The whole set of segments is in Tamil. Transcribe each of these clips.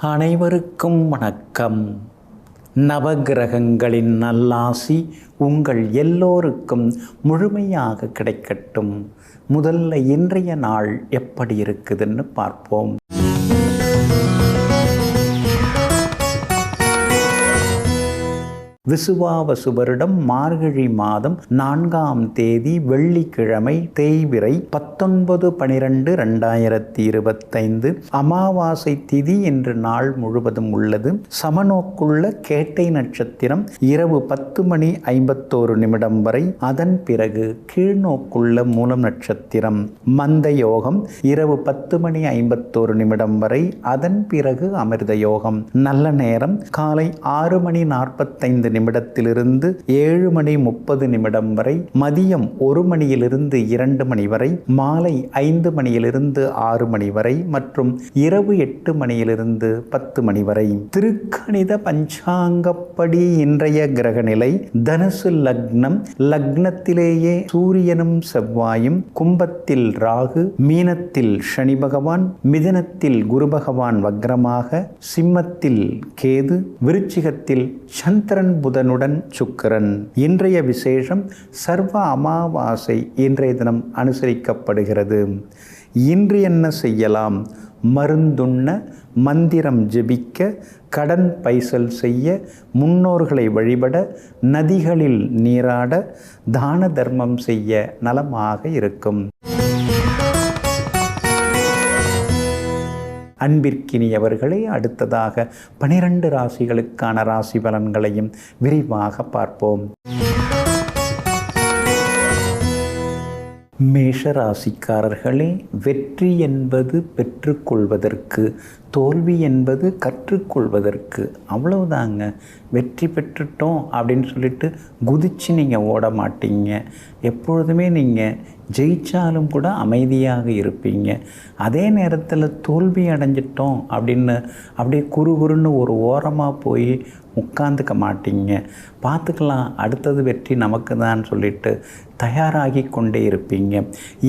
அனைவருக்கும் வணக்கம். நவகிரகங்களின் நல்லாசி உங்கள் எல்லோருக்கும் முழுமையாக கிடைக்கட்டும். முதல்ல இன்றைய நாள் எப்படி இருக்குதுன்னு பார்ப்போம். விசுவாவசு வருடம் மார்கழி மாதம் 4ஆம் தேதி வெள்ளிக்கிழமை தேய்பிறை 19/12/2025 அமாவாசை திதி என்று நாள் முழுவதும் உள்ளது. சமநோக்குள்ள கேட்டை நட்சத்திரம் இரவு 10:51 வரை, அதன் பிறகு கீழ்நோக்குள்ள மூலம் நட்சத்திரம் மந்த யோகம் இரவு 10:51 வரை, அதன் பிறகு அமிர்த யோகம். நல்ல நேரம் காலை 6:45 நிமிடத்திலிருந்து 7:30 வரை, மதியம் 1 மணியிலிருந்து 2 மணி வரை, மாலை 5 மணியிலிருந்து 6 மணி வரை மற்றும் இரவு 8 மணியிலிருந்து 10 மணி வரை. திருக்கணித பஞ்சாங்கப்படி இன்றைய கிரகநிலை தனுசு லக்னம், லக்னத்திலேயே சூரியனும் செவ்வாயும், கும்பத்தில் ராகு, மீனத்தில் சனி பகவான், மிதுனத்தில் குரு பகவான் வக்ரமாக, சிம்மத்தில் கேது, விருச்சிகத்தில் சந்திரன் புதனுடன் சுக்கிரன். இன்றைய விசேஷம் சர்வ அமாவாசை இன்றைய தினம் அனுசரிக்கப்படுகிறது. இன்று என்ன செய்யலாம்? மருந்துண்ண, மந்திரம் ஜெபிக்க, கடன் பைசல் செய்ய, முன்னோர்களை வழிபட, நதிகளில் நீராட, தான தர்மம் செய்ய நலமாக இருக்கும். அன்பிற்கினியவர்களே, அடுத்ததாக 12 ராசிகளுக்கான ராசி பலன்களையும் விரிவாக பார்ப்போம். மேஷ ராசிக்காரர்களே, வெற்றி என்பது பெற்றுக்கொள்வதற்கு, தோல்வி என்பது கற்றுக்கொள்வதற்கு. அவ்வளவுதாங்க. வெற்றி பெற்றுட்டோம் அப்படின்னு சொல்லிட்டு குதிச்சு நீங்கள் ஓட மாட்டீங்க. எப்பொழுதுமே நீங்கள் ஜெயித்தாலும் கூட அமைதியாக இருப்பீங்க. அதே நேரத்தில் தோல்வி அடைஞ்சிட்டோம் அப்படின்னு அப்படியே குறுகுறுன்னு ஒரு ஓரமாக போய் உட்காந்துக்க மாட்டீங்க. பார்த்துக்கலாம், அடுத்தது வெற்றி நமக்கு தான் சொல்லிட்டு தயாராகி கொண்டே இருப்பீங்க.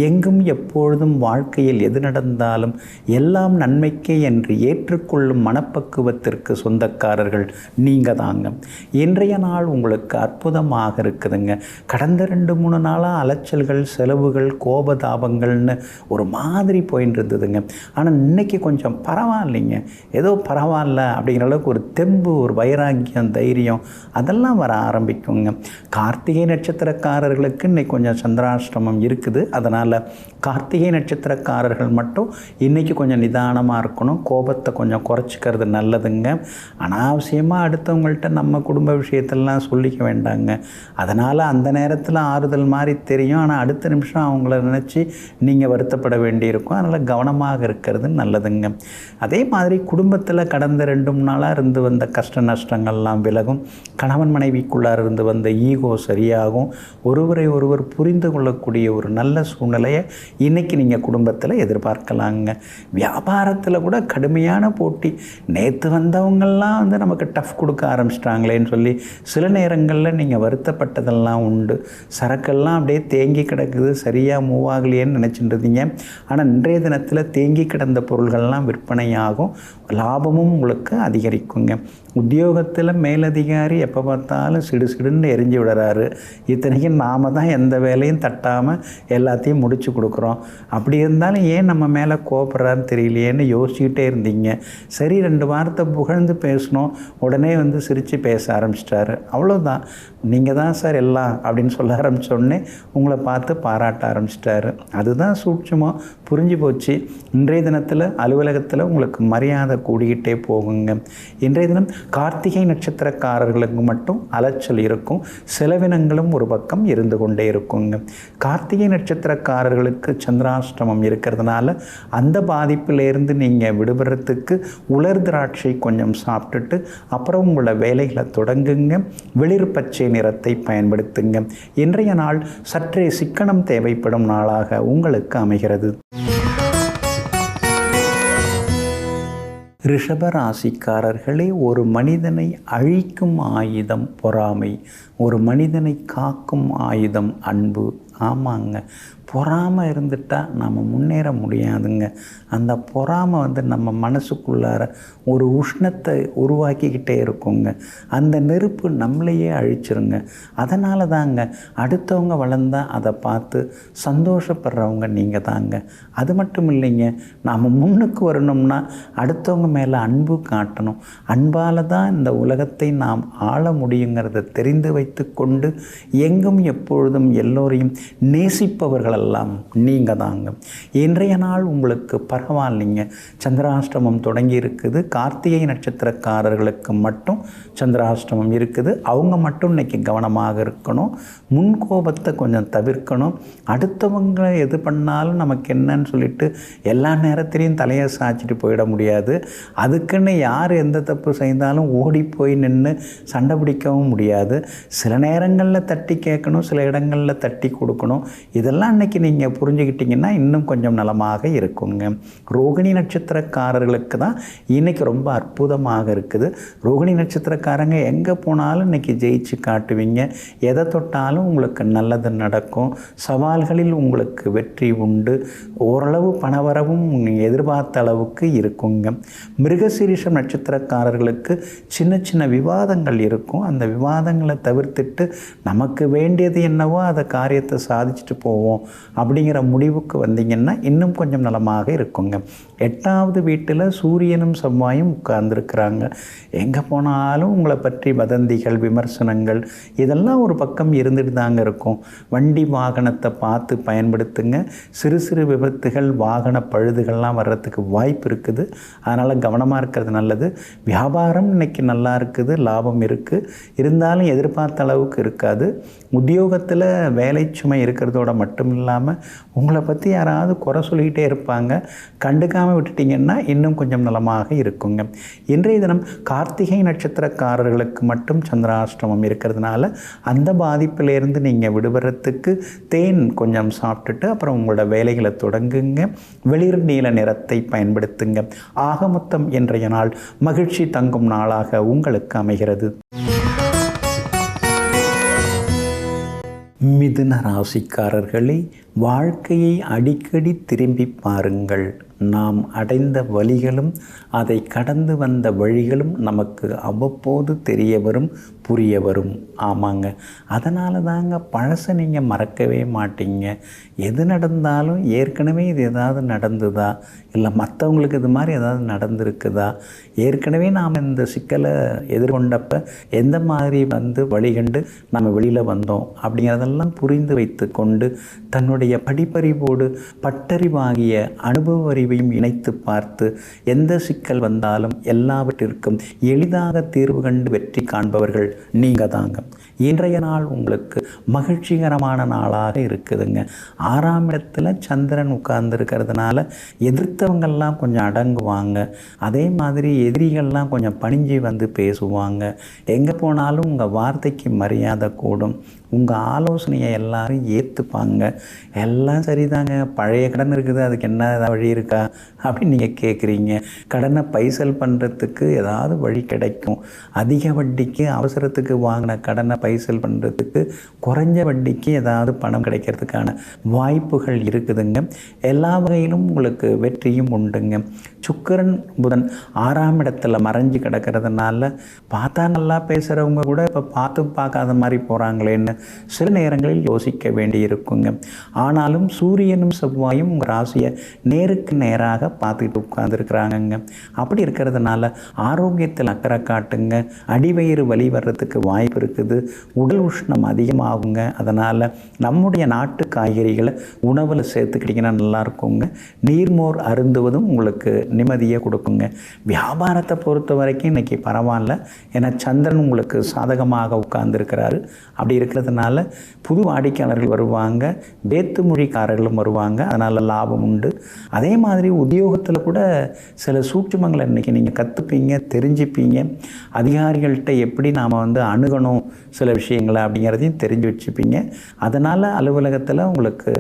எங்கும் எப்பொழுதும் வாழ்க்கையில் எது நடந்தாலும் எல்லாம் நன்மைக்கே என்று ஏற்றுக்கொள்ளும் மனப்பக்குவத்திற்கு சொந்தக்காரர்கள் நீங்கள் தாங்க. இன்றைய நாள் உங்களுக்கு அற்புதமாக இருக்குதுங்க. கடந்த 2-3 நாளாக அலைச்சல்கள், செலவுகள், கோபதாபங்கள்னு ஒரு மாதிரி போயின்னு இருந்ததுங்க. ஆனால் இன்னைக்கு கொஞ்சம் பரவாயில்லைங்க. ஏதோ பரவாயில்ல அப்படிங்கிற அளவுக்கு ஒரு தெம்பு, ஒரு வைராக்கியம், தைரியம் அதெல்லாம் வர ஆரம்பிக்குங்க. கார்த்திகை நட்சத்திரக்காரர்களுக்கு இன்னைக்கு கொஞ்சம் சந்திராஷ்டமம் இருக்குது. அதனால் கார்த்திகை நட்சத்திரக்காரர்கள் மட்டும் இன்றைக்கி கொஞ்சம் நிதானமாக இருக்கணும். கோபத்தை கொஞ்சம் குறைச்சிக்கிறது நல்லதுங்க. அனாவசியமாக அடுத்தவங்கள்ட்ட நம்ம குடும்ப விஷயத்தெல்லாம் சொல்லிக்க வேண்டாங்க. அதனால் அந்த நேரத்தில் ஆறுதல் மாதிரி தெரியும், ஆனால் அடுத்த நிமிஷம் அவங்கள நினச்சி நீங்கள் வருத்தப்பட வேண்டியிருக்கும். அதனால் கவனமாக இருக்கிறது நல்லதுங்க. அதே மாதிரி குடும்பத்தில் கடந்த 2-3 நாளாக இருந்து வந்த கஷ்ட நஷ்டங்கள்லாம் விலகும். கணவன் மனைவிக்குள்ளார் இருந்து வந்த ஈகோ சரியாகும். ஒருவரை ஒருவர் புரிந்து கொள்ளக்கூடிய ஒரு நல்ல சூழ்நிலையை இன்றைக்கி நீங்கள் குடும்பத்தில் எதிர்பார்க்கலாங்க. வியாபாரத்தில் கூட கடுமையான போட்டி. நேற்று வந்தவங்கள்லாம் நமக்கு டஃப் கொடுக்க ஆரம்பிச்சிட்டாங்களேன்னு சொல்லி சில நேரங்களில் நீங்கள் வருத்தப்பட்டதெல்லாம் உண்டு. சரக்கெல்லாம் அப்படியே தேங்கி கிடக்குது, சரியாக மூவ் ஆகலையேன்னு நினச்சிட்டு இருந்தீங்க. ஆனால் இன்றைய தினத்தில் தேங்கி கிடந்த பொருள்கள்லாம் விற்பனையாகும். லாபமும் உங்களுக்கு அதிகரிக்குங்க. உத்தியோகத்தில் மேலதிகாரி எப்போ பார்த்தாலும் சிடுன்னு எரிஞ்சு விடுறாரு. இத்தனைக்கும் நாம் தான் எந்த வேலையும் தட்டாமல் எல்லாத்தையும் முடித்து கொடுக்குறோம். அப்படி இருந்தாலும் ஏன் நம்ம மேலே கோபப்படுறான்னு தெரியலையேன்னு யோசிச்சுக்கிட்டே இருந்தீங்க. சரி, 2 வார்த்தை புகழ்ந்து பேசணும், உடனே சிரித்து பேச ஆரம்பிச்சிட்டாரு. அவ்வளோதான், நீங்கள் தான் சார் எல்லாம் அப்படின்னு சொல்ல ஆரம்பித்தோடனே உங்களை பார்த்து பாராட்ட ஆரம்பிச்சிட்டாரு. அதுதான் சூட்சமாக புரிஞ்சு போச்சு. இன்றைய தினத்தில் அலுவலகத்தில் உங்களுக்கு மரியாதை கூடிக்கிட்டே போகுங்க. இன்றைய தினம் கார்த்திகை நட்சத்திரக்காரர்களுக்கு மட்டும் அலைச்சல் இருக்கும். செலவினங்களும் ஒரு பக்கம் இருந்து கொண்டே இருக்குங்க. கார்த்திகை நட்சத்திரக்காரர்களுக்கு சந்திராஷ்டமம் இருக்கிறதுனால அந்த பாதிப்பிலேருந்து நீங்கள் விடுபடுறதுக்கு உலர் திராட்சை கொஞ்சம் சாப்பிட்டுட்டு அப்புறம் உங்களை வேலைகளை தொடங்குங்க. வெளிர் பச்சை நிறத்தை பயன்படுத்துங்க. இன்றைய நாள் சற்றே சிக்கனம் தேவைப்படும் நாளாக உங்களுக்கு அமைகிறது. ரிஷப ராசிக்காரர்களே, ஒரு மனிதனை அழிக்கும் ஆயுதம் பொறாமை, ஒரு மனிதனை காக்கும் ஆயுதம் அன்பு. ஆமாங்க. பொறாமை இருந்துட்டால் நம்ம முன்னேற முடியாதுங்க. அந்த பொறாமை நம்ம மனசுக்குள்ளார ஒரு உஷ்ணத்தை உருவாக்கிக்கிட்டே இருக்குங்க. அந்த நெருப்பு நம்மளையே அழிச்சிருங்க. அதனால தாங்க அடுத்தவங்க வளர்ந்தால் அதை பார்த்து சந்தோஷப்படுறவங்க நீங்கள் தாங்க. அது மட்டும் இல்லைங்க, நாம் முன்னுக்கு வரணும்னா அடுத்தவங்க மேலே அன்பு காட்டணும். அன்பால் தான் இந்த உலகத்தை நாம் ஆள முடியுங்கிறத தெரிந்து வைத்து கொண்டு எங்கும் எப்பொழுதும் எல்லோரையும் நேசிப்பவர்களெல்லாம் நீங்கள் தாங்க. இன்றைய நாள் உங்களுக்கு பரவாயில்லைங்க. சந்திராஷ்டமம் தொடங்கி இருக்குது. கார்த்திகை நட்சத்திரக்காரர்களுக்கு மட்டும் சந்திராஷ்டமம் இருக்குது. அவங்க மட்டும் இன்றைக்கி கவனமாக இருக்கணும். முன்கோபத்தை கொஞ்சம் தவிர்க்கணும். அடுத்தவங்க எது பண்ணாலும் நமக்கு என்னன்னு சொல்லிட்டு எல்லா நேரத்திலையும் தலையை சாய்ச்சிட்டு போயிட முடியாது. அதுக்குன்னு யார் எந்த தப்பு செய்தாலும் ஓடி போய் நின்று சண்டை பிடிக்கவும் முடியாது. சில நேரங்களில் தட்டி கேட்கணும், சில இடங்களில் தட்டி கொடுக்கணும். இதெல்லாம் இன்றைக்கி நீங்கள் புரிஞ்சுக்கிட்டிங்கன்னா இன்னும் கொஞ்சம் நலமாக இருக்குங்க. ரோகிணி நட்சத்திரக்காரர்களுக்கு தான் இன்றைக்கி ரொம்ப அற்புதமாக இருக்குது. ரோகிணி நட்சத்திரக்காரங்க எங்கே போனாலும் இன்றைக்கி ஜெயிச்சு காட்டுவீங்க. எதை தொட்டாலும் உங்களுக்கு நல்லது நடக்கும். சவால்களில் உங்களுக்கு வெற்றி உண்டு. ஓரளவு பணவரவும் நீங்கள் எதிர்பார்த்த அளவுக்கு இருக்குங்க. மிருகசீரிஷம் நட்சத்திரக்காரர்களுக்கு சின்ன சின்ன விவாதங்கள் இருக்கும். அந்த விவாதங்களை தவிர்த்துட்டு நமக்கு வேண்டியது என்னவோ அதை காரியத்தை சாதிச்சுட்டு போவோம் அப்படிங்கிற முடிவுக்கு வந்தீங்கன்னா இன்னும் கொஞ்சம் நலமாக இருக்குங்க. 8வது வீட்டில் சூரியனும் செவ்வாயும் உட்கார்ந்துருக்கிறாங்க. எங்கே போனாலும் உங்களை பற்றி வதந்திகள், விமர்சனங்கள் இதெல்லாம் ஒரு பக்கம் இருந்துட்டு தாங்க இருக்கும். வண்டி வாகனத்தை பார்த்து பயன்படுத்துங்க. சிறு சிறு விபத்துகள், வாகன பழுதுகள்லாம் வர்றதுக்கு வாய்ப்பு இருக்குது. அதனால் கவனமாக இருக்கிறது நல்லது. வியாபாரம் இன்னைக்கு நல்லா இருக்குது, லாபம் இருக்குது. இருந்தாலும் எதிர்பார்த்த அளவுக்கு இருக்காது. உத்தியோகத்தில் வேலை சுமை இருக்கிறதோட மட்டும் இல்லாமல் உங்களை பற்றி யாராவது குறை சொல்லிக்கிட்டே இருப்பாங்க. கண்டுக்காமல் விட்டுட்டிங்கன்னா இன்னும் கொஞ்சம் நலமாக இருக்குங்க. இன்றைய தினம் கார்த்திகை நட்சத்திரக்காரர்களுக்கு மட்டும் சந்திராஷ்டமம் இருக்கிறதுனால அந்த பாதிப்பிலேருந்து நீங்கள் விடுபடுறதுக்கு தேன் கொஞ்சம் சாப்பிட்டுட்டு அப்புறம் உங்களோட வேலைகளை தொடங்குங்க. வெளிர் நீல நிறத்தை பயன்படுத்துங்க. ஆக மொத்தம் இன்றைய நாள் மகிழ்ச்சி தங்கும் நாளாக உங்களுக்கு அமைகிறது. மிதுன ராசிக்காரர்களே, வாழ்க்கையை அடிக்கடி திரும்பி பாருங்கள். நாம் அடைந்த வழிகளும் அதை கடந்து வந்த வழிகளும் நமக்கு அவ்வப்போது தெரிய வரும், புரிய வரும். ஆமாங்க, அதனால தாங்க பழசை நீங்கள் மறக்கவே மாட்டீங்க. எது நடந்தாலும் ஏற்கனவே இது ஏதாவது நடந்துதா, இல்லை மற்றவங்களுக்கு இது மாதிரி ஏதாவது நடந்திருக்குதா, ஏற்கனவே நாம் இந்த சிக்கலை எதிர்கொண்டப்ப எந்த மாதிரி வழிகண்டு நம்ம வெளியில் வந்தோம் அப்படிங்கிறதெல்லாம் புரிந்து வைத்து கொண்டு தன்னுடைய படிப்பறிவோடு பட்டறிவாகிய அனுபவ அறிவையும் இணைத்து பார்த்து எந்த சிக்கல் வந்தாலும் எல்லாவற்றிற்கும் எளிதாக தீர்வு கண்டு வெற்றி காண்பவர்கள் நீங்கள் தாங்க. இன்றைய நாள் உங்களுக்கு மகிழ்ச்சிகரமான நாளாக இருக்குதுங்க. 6ஆம் இடத்துல சந்திரன் உட்கார்ந்துருக்கிறதுனால எதிர்த்தவங்கள்லாம் கொஞ்சம் அடங்குவாங்க. அதே மாதிரி எதிரிகள்லாம் கொஞ்சம் பணிஞ்சு வந்து பேசுவாங்க. எங்கே போனாலும் உங்கள் வார்த்தைக்கு மரியாதை கூடும். உங்கள் ஆலோசனையை எல்லாரும் ஏற்றுப்பாங்க. எல்லாம் சரிதாங்க, பழைய கடன் இருக்குது, அதுக்கு என்ன வழி இருக்கா அப்படின்னு நீங்கள் கேட்குறீங்க. கடனை பைசல் பண்ணுறதுக்கு ஏதாவது வழி கிடைக்கும். அதிக வட்டிக்கு அவசரத்துக்கு வாங்கின கடனை பைசல் பண்ணுறதுக்கு குறைஞ்ச வட்டிக்கு ஏதாவது பணம் கிடைக்கிறதுக்கான வாய்ப்புகள் இருக்குதுங்க. எல்லா வகையிலும் உங்களுக்கு வெற்றியும் உண்டுங்க. சுக்கிரன் புதன் 6ஆம் இடத்துல மறைஞ்சு கிடக்கிறதுனால பார்த்தா நல்லா பேசுகிறவங்க கூட இப்போ பார்க்காத மாதிரி போகிறாங்களேன்னு சில நேரங்களில் யோசிக்க வேண்டி இருக்குங்க. ஆனாலும் சூரியனும் செவ்வாயும் உங்கள் ராசியை நேருக்கு நேராக பார்த்துக்கிட்டு உட்கார்ந்துருக்குறாங்கங்க. அப்படி இருக்கிறதுனால ஆரோக்கியத்தில் அக்கறை காட்டுங்க. அடிவயிறு வலி வர்றதுக்கு வாய்ப்பு இருக்குது. உடல் உஷ்ணம் அதிகமாகுங்க. அதனால் நம்முடைய நாட்டு காய்கறிகளை உணவில் சேர்த்துக்கிட்டிங்கன்னா நல்லா இருக்குங்க. நீர்மோர் அருந்துவதும் உங்களுக்கு நிம்மதியை கொடுக்குங்க. வியாபாரத்தை பொறுத்த வரைக்கும் இன்றைக்கி பரவாயில்ல. ஏன்னா சந்திரன் உங்களுக்கு சாதகமாக உட்கார்ந்துருக்கிறாரு. அப்படி இருக்கிறதுனால புது வாடிக்கையாளர்கள் வருவாங்க, வேத்து மொழிக்காரர்களும் வருவாங்க. அதனால் லாபம் உண்டு. அதே மாதிரி மாதிரி உத்தியோகத்தில் கூட சில சூட்சுமங்களை இன்றைக்கி நீங்கள் கற்றுப்பீங்க, தெரிஞ்சுப்பீங்க. அதிகாரிகள்கிட்ட எப்படி நாம் அணுகணும் சில விஷயங்களை அப்படிங்கிறதையும் தெரிஞ்சு வச்சுப்பீங்க. அதனால் அலுவலகத்தில் உங்களுக்கு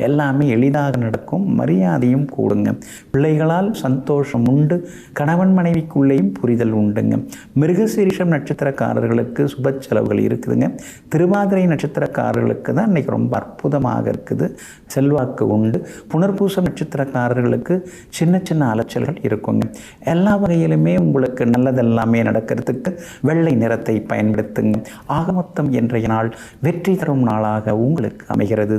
எல்லாமே எளிதாக நடக்கும், மரியாதையும் கூடுங்க. பிள்ளைகளால் சந்தோஷம் உண்டு, கணவன் மனைவிக்குள்ளேயும் புரிதல் உண்டுங்க. மிருகசீரிஷம் நட்சத்திரக்காரர்களுக்கு சுப செலவுகள் இருக்குதுங்க. திருவாதிரை நட்சத்திரக்காரர்களுக்கு தான் இன்றைக்கி ரொம்ப அற்புதமாக இருக்குது, செல்வாக்கு உண்டு. புனர்பூசம் நட்சத்திரக்காரர்களுக்கு சின்ன சின்ன அலைச்சல்கள் இருக்குங்க. எல்லா வகையிலுமே உங்களுக்கு நல்லதெல்லாமே நடக்கிறதுக்கு வெள்ளை நிறத்தை பயன்படுத்துங்க. ஆகமொத்தம் இன்றைய நாள் வெற்றி தரும் நாளாக உங்களுக்கு அமைகிறது.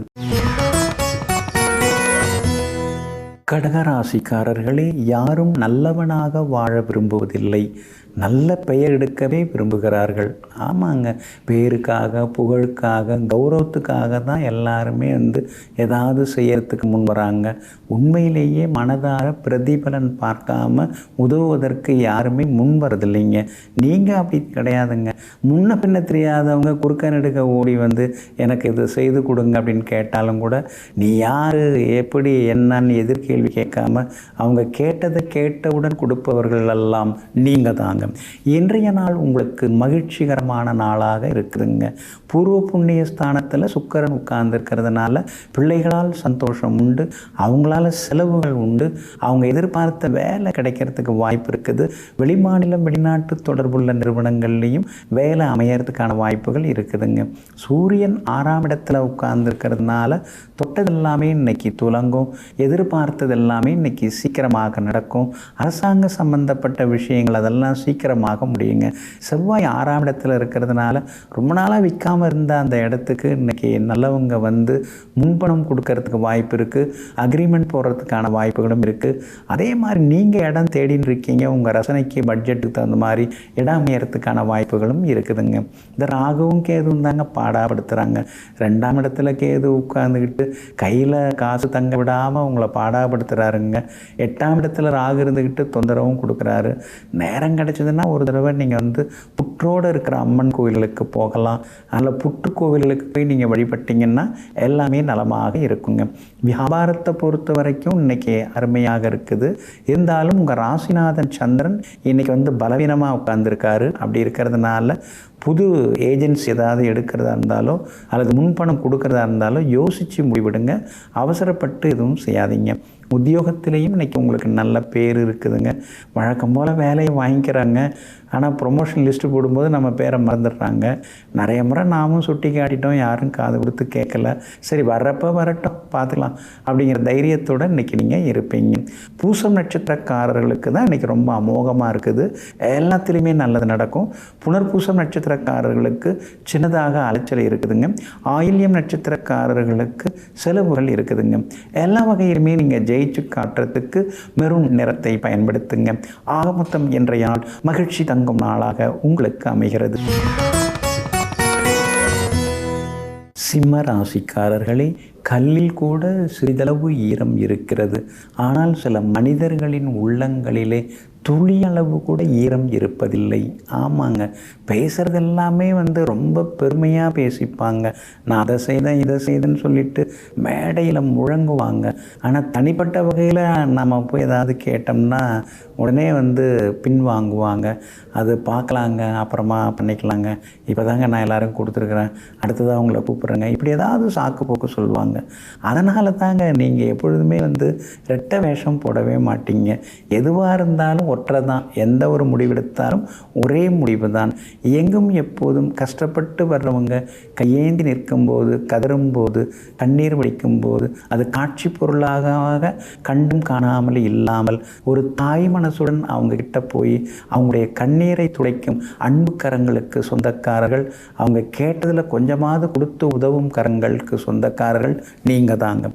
கடகராசிக்காரர்களே, யாரும் நல்லவனாக வாழ விரும்புவதில்லை, நல்ல பெயர் எடுக்கவே விரும்புகிறார்கள். ஆமாங்க, பேருக்காக, புகழுக்காக, கௌரவத்துக்காக தான் எல்லாருமே ஏதாவது செய்யறதுக்கு முன் வராங்க. உண்மையிலேயே மனதார பிரதிபலன் பார்க்காம உதவுவதற்கு யாருமே முன் வரதில்லைங்க. நீங்கள் அப்படி கிடையாதுங்க. முன்ன பின்ன தெரியாதவங்க குறுக்க நெடுக்க ஓடி எனக்கு இது செய்து கொடுங்க அப்படின்னு கேட்டாலும் கூட நீ யார், எப்படி, என்னன்னு எதிர்கேள்வி கேட்காம அவங்க கேட்டதை கேட்டவுடன் கொடுப்பவர்கள் எல்லாம் நீங்கள் தாங்க. இன்றைய நாள் உங்களுக்கு மகிழ்ச்சிகரமான நாளாக இருக்குதுங்க. பூர்வ புண்ணிய ஸ்தானத்தில் சுக்கிரன் உட்கார்ந்துருக்கிறதுனால பிள்ளைகளால் சந்தோஷம் உண்டு, அவங்களால செலவுகள் உண்டு, அவங்க எதிர்பார்த்த வேலை கிடைக்கிறதுக்கு வாய்ப்பு இருக்குது. வெளிமாநிலம் வெளிநாட்டு தொடர்புள்ள நிறுவனங்கள்லேயும் வேலை அமையறதுக்கான வாய்ப்புகள் இருக்குதுங்க. சூரியன் 6ஆம் இடத்துல உட்கார்ந்துருக்கிறதுனால தொட்டதெல்லாமே இன்னைக்கு துலங்கும், எதிர்பார்த்தது எல்லாமே இன்னைக்கு சீக்கிரமாக நடக்கும். அரசாங்க சம்பந்தப்பட்ட விஷயங்கள் அதெல்லாம் சீக்கிரமாக முடியுங்க. செவ்வாய் 6ஆம் இடத்துல இருக்கிறதுனால ரொம்ப நாளாக விற்காமல் இருந்த அந்த இடத்துக்கு இன்றைக்கி நல்லவங்க முன்பணம் கொடுக்கறதுக்கு வாய்ப்பு இருக்குது, அக்ரிமெண்ட் போடுறதுக்கான வாய்ப்புகளும் இருக்குது. அதே மாதிரி நீங்கள் இடம் தேடின்னு இருக்கீங்க, உங்கள் ரசனைக்கு பட்ஜெட்டுக்கு தகுந்த மாதிரி இடம் அமையறதுக்கான வாய்ப்புகளும் இருக்குதுங்க. இந்த ராகுவும் கேதுவும் தாங்க பாடாப்படுத்துகிறாங்க. 2ஆம் இடத்துல கேது உட்காந்துக்கிட்டு கையில் காசு தங்க விடாமல் உங்களை பாடாப்படுத்துகிறாருங்க. 8ஆம் இடத்துல ராகு இருந்துக்கிட்டு தொந்தரவும் கொடுக்குறாரு. நேரம் கிடைச்சதுன்னா ஒரு தடவை நீங்கள் புற்றோடு இருக்கிற அம்மன் கோவில்களுக்கு போகலாம். அதில் புற்று கோவில்களுக்கு போய் நீங்கள் வழிபட்டிங்கன்னா எல்லாமே நலமாக இருக்குங்க. வியாபாரத்தை பொறுத்த வரைக்கும் இன்றைக்கி அருமையாக இருக்குது. இருந்தாலும் உங்கள் ராசிநாதன் சந்திரன் இன்றைக்கி பலவீனமாக உட்கார்ந்துருக்காரு. அப்படி இருக்கிறதுனால புது ஏஜென்சி ஏதாவது எடுக்கிறதா இருந்தாலோ அல்லது முன்பணம் கொடுக்கறதா இருந்தாலோ யோசித்து முடிவிடுங்க. அவசரப்பட்டு எதுவும் செய்யாதீங்க. உத்தியோகத்திலையும் இன்றைக்கி உங்களுக்கு நல்ல பேர் இருக்குதுங்க. வழக்கம் போல் வேலையை வாங்கிக்கிறாங்க, ஆனால் ப்ரொமோஷன் லிஸ்ட்டு போடும்போது நம்ம பேரை மறந்துடுறாங்க. நிறைய முறை நாமும் சுட்டி காட்டிட்டோம், யாரும் காது கொடுத்து கேட்கல. சரி வர்றப்போ வரட்டும் பார்த்துக்கலாம் அப்படிங்கிற தைரியத்தோடு இன்றைக்கி நீங்கள் இருப்பீங்க. பூசம் நட்சத்திரக்காரர்களுக்கு தான் இன்றைக்கி ரொம்ப அமோகமாக இருக்குது, எல்லாத்துலேயுமே நல்லது நடக்கும். புனர்பூசம் நட்சத்திரக்காரர்களுக்கு சின்னதாக அலைச்சல் இருக்குதுங்க. ஆயில்யம் நட்சத்திரக்காரர்களுக்கு செலவுகள் இருக்குதுங்க. எல்லா வகையிலுமே நீங்கள் ஜெயிச்சு காட்டுறதுக்கு மெரூன் நிறத்தை பயன்படுத்துங்க. ஆக மொத்தம் இன்றைய நாள் மகிழ்ச்சி தங்கும் நாளாக உங்களுக்கு அமைகிறது. சிம்ம ராசிக்காரர்களே, கல்லில் கூட சிறிதளவு ஈரம் இருக்கிறது, ஆனால் சில மனிதர்களின் உள்ளங்களிலே துளியளவு கூட ஈரம் இருப்பதில்லை. ஆமாங்க, பேசுகிறது எல்லாமே ரொம்ப பெருமையாக பேசிப்பாங்க. நான் அதை செய்தேன் இதை செய்தேன்னு சொல்லிட்டு மேடையில் முழங்குவாங்க. ஆனால் தனிப்பட்ட வகையில் நம்ம போய் ஏதாவது கேட்டோம்னா உடனே பின்வாங்குவாங்க. அது பார்க்கலாங்க, அப்புறமா பண்ணிக்கலாங்க, இப்போ தாங்க நான் எல்லோரும் கொடுத்துருக்குறேன், அடுத்ததாக உங்களை கூப்பிட்றேங்க, இப்படி ஏதாவது சாக்கு போக்கு சொல்லுவாங்க. அதனால தாங்க நீங்கள் எப்பொழுதுமே ரெட்டை வேஷம் போடவே மாட்டீங்க. எதுவாக இருந்தாலும் ஒற்றை தான். எந்த ஒரு முடிவெடுத்தாலும் ஒரே முடிவு தான். எங்கும் எப்போதும் கஷ்டப்பட்டு வர்றவங்க கையேந்தி நிற்கும்போது, கதறும்போது, கண்ணீர் வடிக்கும்போது அது காட்சி பொருளாக கண்டும் காணாமல் இல்லாமல் ஒரு தாய் மனசுடன் அவங்க கிட்ட போய் அவங்களுடைய கண்ணீரை துடைக்கும் அன்பு கரங்களுக்கு சொந்தக்காரர்கள், அவங்க கேட்டதில் கொஞ்சமாவது கொடுத்து உதவும் கரங்களுக்கு சொந்தக்காரர்கள் நீங்கள் தாங்க.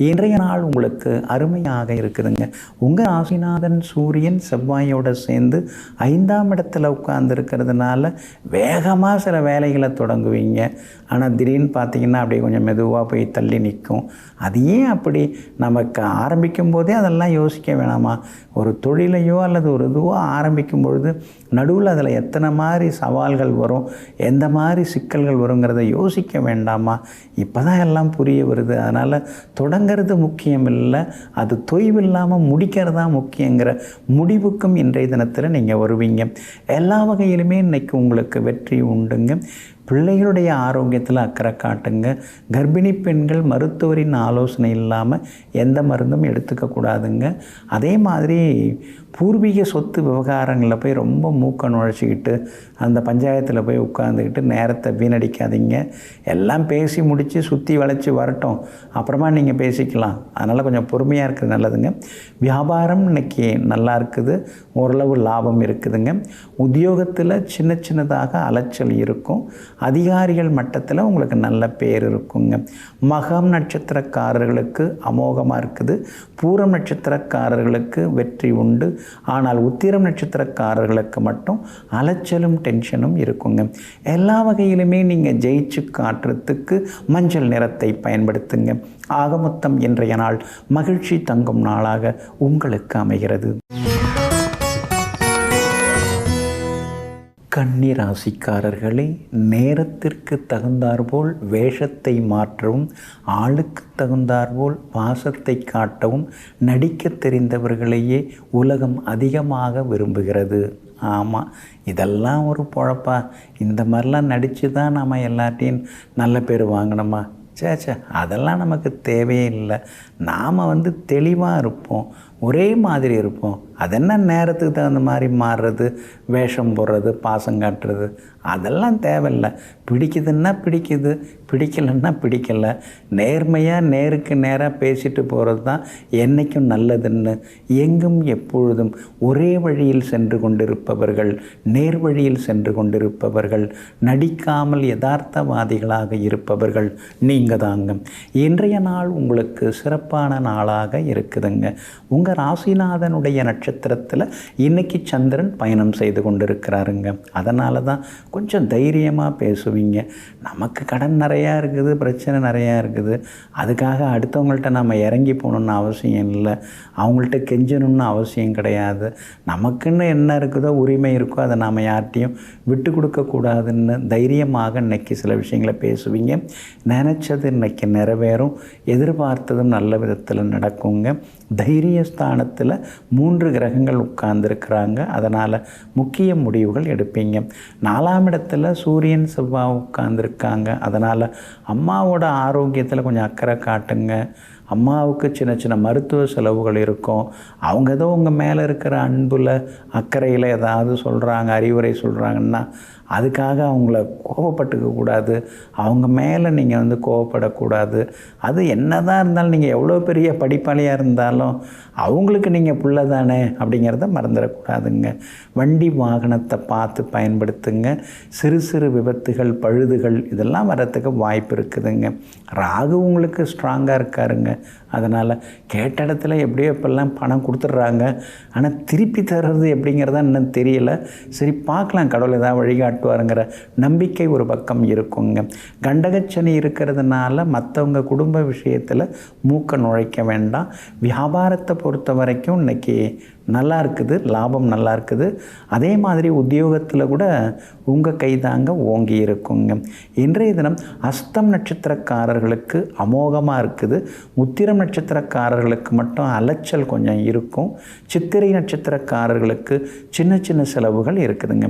இன்றைய நாள் உங்களுக்கு அருமையாக இருக்குதுங்க. உங்கள் ராசிநாதன் சூரியன் செவ்வாயோடு சேர்ந்து 5ஆம் இடத்துல உட்கார்ந்துருக்கிறதுனால வேகமாக சில வேலைகளை தொடங்குவீங்க. ஆனால் திடீர்னு பார்த்தீங்கன்னா அப்படியே கொஞ்சம் மெதுவாக போய் தள்ளி நிற்கும். அது ஏன் அப்படி? நமக்கு ஆரம்பிக்கும் போதே அதெல்லாம் யோசிக்க வேணாமா? ஒரு தொழிலையோ அல்லது ஒரு இதுவோ ஆரம்பிக்கும் பொழுது நடுவில் அதில் எத்தனை மாதிரி சவால்கள் வரும், எந்த மாதிரி சிக்கல்கள் வருங்கிறத யோசிக்க வேண்டாமா? இப்போ தான் எல்லாம் புரிய வருது. இருக்குது. அதனால் தொடங்கிறது முக்கியம் இல்லை, அது தொய்வு இல்லாமல் முடிக்கிறது தான் முக்கியங்கிற முடிவுக்கும் இன்றைய தினத்தில் நீங்கள் வருவீங்க. எல்லா வகையிலுமே இன்றைக்கி உங்களுக்கு வெற்றி உண்டுங்க. பிள்ளைகளுடைய ஆரோக்கியத்தில் அக்கறை காட்டுங்க. கர்ப்பிணி பெண்கள் மருத்துவரின் ஆலோசனை இல்லாமல் எந்த மருந்தும் எடுத்துக்கக்கூடாதுங்க. அதே மாதிரி பூர்வீக சொத்து விவகாரங்களில் போய் ரொம்ப மூக்க நுழைச்சிக்கிட்டு அந்த பஞ்சாயத்தில் போய் உட்காந்துக்கிட்டு நேரத்தை வீணடிக்காதீங்க. எல்லாம் பேசி முடித்து சுற்றி வளைச்சி வரட்டும், அப்புறமா நீங்கள் பேசிக்கலாம். அதனால் கொஞ்சம் பொறுமையாக இருக்கிறது நல்லதுங்க. வியாபாரம் இன்றைக்கி நல்லா இருக்குது, ஓரளவு லாபம் இருக்குதுங்க. உத்தியோகத்தில் சின்ன சின்னதாக அலைச்சல் இருக்கும். அதிகாரிகள் மட்டத்தில் உங்களுக்கு நல்ல பேர் இருக்குங்க. மகம் நட்சத்திரக்காரர்களுக்கு அமோகமாக இருக்குது. பூரம் நட்சத்திரக்காரர்களுக்கு வெற்றி உண்டு. ஆனால் உத்திரம் நட்சத்திரக்காரர்களுக்கு மட்டும் அலைச்சலும் டென்ஷனும் இருக்குங்க. எல்லா வகையிலுமே நீங்கள் ஜெயிச்சு காட்டுறதுக்கு மஞ்சள் நிறத்தை பயன்படுத்துங்க. ஆக மொத்தம் இன்றைய நாள் மகிழ்ச்சி தங்கும் நாளாக உங்களுக்கு அமைகிறது. கன்னி ராசிக்காரர்களே, நேரத்திற்கு தகுந்தாற்போல் வேஷத்தை மாற்றவும், ஆளுக்கு தகுந்தாற்போல் பாசத்தை காட்டவும் நடிக்க தெரிந்தவர்களையே உலகம் அதிகமாக விரும்புகிறது. ஆமாம், இதெல்லாம் ஒரு பொழப்பா? இந்த மாதிரிலாம் நடித்து தான் நம்ம எல்லாத்தையும் நல்ல பேர் வாங்கணுமா? சேச்சே, அதெல்லாம் நமக்கு தேவையே இல்லை. நாம் தெளிவாக இருப்போம், ஒரே மாதிரி இருப்போம். அதென்ன நேரத்துக்கு தகுந்த மாதிரி மாறுறது, வேஷம் போடுறது, பாசம் காட்டுறது, அதெல்லாம் தேவையில்லை. பிடிக்குதுன்னா பிடிக்குது, பிடிக்கலைன்னா பிடிக்கலை. நேர்மையாக நேருக்கு நேராக பேசிட்டு போகிறது தான் என்றைக்கும் நல்லதுன்னு எங்கும் எப்பொழுதும் ஒரே வழியில் சென்று கொண்டிருப்பவர்கள், நேர் வழியில் சென்று கொண்டிருப்பவர்கள், நடிக்காமல் யதார்த்தவாதிகளாக இருப்பவர்கள் நீங்கள் தாங்க. இன்றைய நாள் உங்களுக்கு சிறப்பான நாளாக இருக்குதுங்க. உங்கள் ராசிநாதனுடைய நட்சத்திரத்தில் இன்றைக்கி சந்திரன் பயணம் செய்து கொண்டிருக்கிறாருங்க. அதனால தான் கொஞ்சம் தைரியமாக பேசுவீங்க. நமக்கு கடன் நிறையா இருக்குது, பிரச்சனை நிறையா இருக்குது, அதுக்காக அடுத்தவங்கள்ட்ட நம்ம இறங்கி போகணுன்னு அவசியம் இல்லை, அவங்கள்ட்ட கெஞ்சணும்னு அவசியம் கிடையாது. நமக்குன்னு என்ன இருக்குதோ, உரிமை இருக்கோ, அதை நாம் யார்கிட்டையும் விட்டு கொடுக்கக்கூடாதுன்னு தைரியமாக இன்றைக்கி சில விஷயங்களை பேசுவீங்க. நினச்சது இன்றைக்கி நிறைவேறும், எதிர்பார்த்ததும் நல்ல விதத்தில் நடக்குங்க. தைரியஸ்தானத்தில் 3 கிரகங்கள் உட்கார்ந்துருக்கிறாங்க. அதனால் முக்கிய முடிவுகள் எடுப்பீங்க. 4ஆம் இடத்துல சூரியன் செவ்வாய் உட்கார்ந்துருக்காங்க. அதனால் அம்மாவோட ஆரோக்கியத்தில் கொஞ்சம் அக்கறை காட்டுங்க. அம்மாவுக்கு சின்ன சின்ன மருத்துவ செலவுகள் இருக்கும். அவங்க ஏதோ உங்கள் மேலே இருக்கிற அன்பில் அக்கறையில் ஏதாவது சொல்கிறாங்க, அறிவுரை சொல்கிறாங்கன்னா அதுக்காக அவங்கள கோபப்பட்டுக்கக்கூடாது. அவங்க மேலே நீங்கள் கோபப்படக்கூடாது. அது என்ன தான் இருந்தாலும், நீங்கள் எவ்வளோ பெரிய படிப்பாளியாக இருந்தாலும் அவங்களுக்கு நீங்கள் புள்ள தானே அப்படிங்கிறத மறந்துடக்கூடாதுங்க. வண்டி வாகனத்தை பார்த்து பயன்படுத்துங்க. சிறு சிறு விபத்துகள், பழுதுகள் இதெல்லாம் வரத்துக்கு வாய்ப்பு இருக்குதுங்க. ராகு உங்களுக்கு ஸ்ட்ராங்காக இருக்காருங்க. அதனால் கேட்ட இடத்துல எப்படியோ இப்போல்லாம் பணம் கொடுத்துட்றாங்க, ஆனால் திருப்பி தர்றது எப்படிங்கிறதா இன்னும் தெரியல. சரி பார்க்கலாம், கடவுள் ஏதாவது வழிகாட்டுவாருங்கிற நம்பிக்கை ஒரு பக்கம் இருக்குங்க. கண்டகச்சனி இருக்கிறதுனால மற்றவங்க குடும்ப விஷயத்தில் மூக்க நுழைக்க வேண்டாம். வியாபாரத்தை பொறுத்த வரைக்கும் இன்றைக்கி நல்லா இருக்குது, லாபம் நல்லா இருக்குது. அதே மாதிரி உத்தியோகத்தில் கூட உங்கள் கைதாங்க ஓங்கி இருக்குங்க. இன்றைய தினம் அஸ்தம் நட்சத்திரக்காரர்களுக்கு அமோகமாக இருக்குது. உத்திரம் நட்சத்திரக்காரர்களுக்கு மட்டும் அலைச்சல் கொஞ்சம் இருக்கும். சித்திரை நட்சத்திரக்காரர்களுக்கு சின்ன சின்ன செலவுகள் இருக்குதுங்க.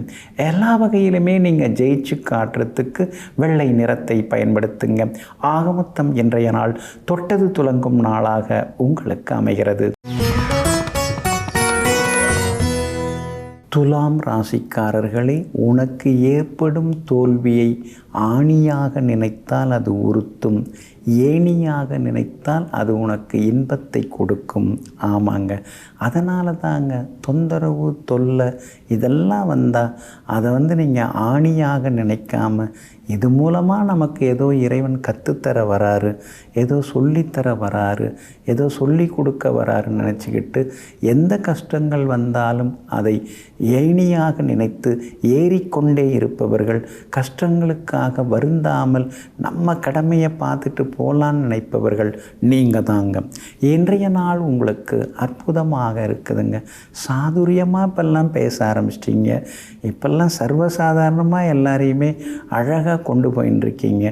எல்லா வகையிலுமே நீங்கள் ஜெயிச்சு காட்டுறதுக்கு வெள்ளை நிறத்தை பயன்படுத்துங்க. ஆக மொத்தம் இன்றைய நாள் தொட்டது துலங்கும் நாளாக உங்களுக்கு அமைகிறது. துலாம் ராசிக்காரர்களே, உனக்கு ஏற்படும் தோல்வியை ஆணியாக நினைத்தால் அது உறுத்தும், ஏணியாக நினைத்தால் அது உனக்கு இன்பத்தை கொடுக்கும். ஆமாங்க, அதனால தாங்க தொந்தரவு, தொல்லை இதெல்லாம் வந்தால் அதை நீங்கள் ஆணியாக நினைக்காம, இது மூலமாக நமக்கு ஏதோ இறைவன் கற்றுத்தர வராரு, ஏதோ சொல்லித்தர வராரு, ஏதோ சொல்லி கொடுக்க வராருன்னு நினச்சிக்கிட்டு எந்த கஷ்டங்கள் வந்தாலும் அதை ஏணியாக நினைத்து ஏறிக்கொண்டே இருப்பவர்கள், கஷ்டங்களுக்காக வருந்தாமல் நம்ம கடமையை பார்த்துட்டு போகலான்னு நினைப்பவர்கள் நீங்கள் தாங்க. இன்றைய நாள் உங்களுக்கு அற்புதமாக இருக்குதுங்க. சாதுரியமாக இப்பெல்லாம் பேச ஆரம்பிச்சிட்டிங்க. இப்பெல்லாம் சர்வசாதாரணமாக எல்லாரையுமே அழகாக அழகாக கொண்டு போயின்னு இருக்கீங்க.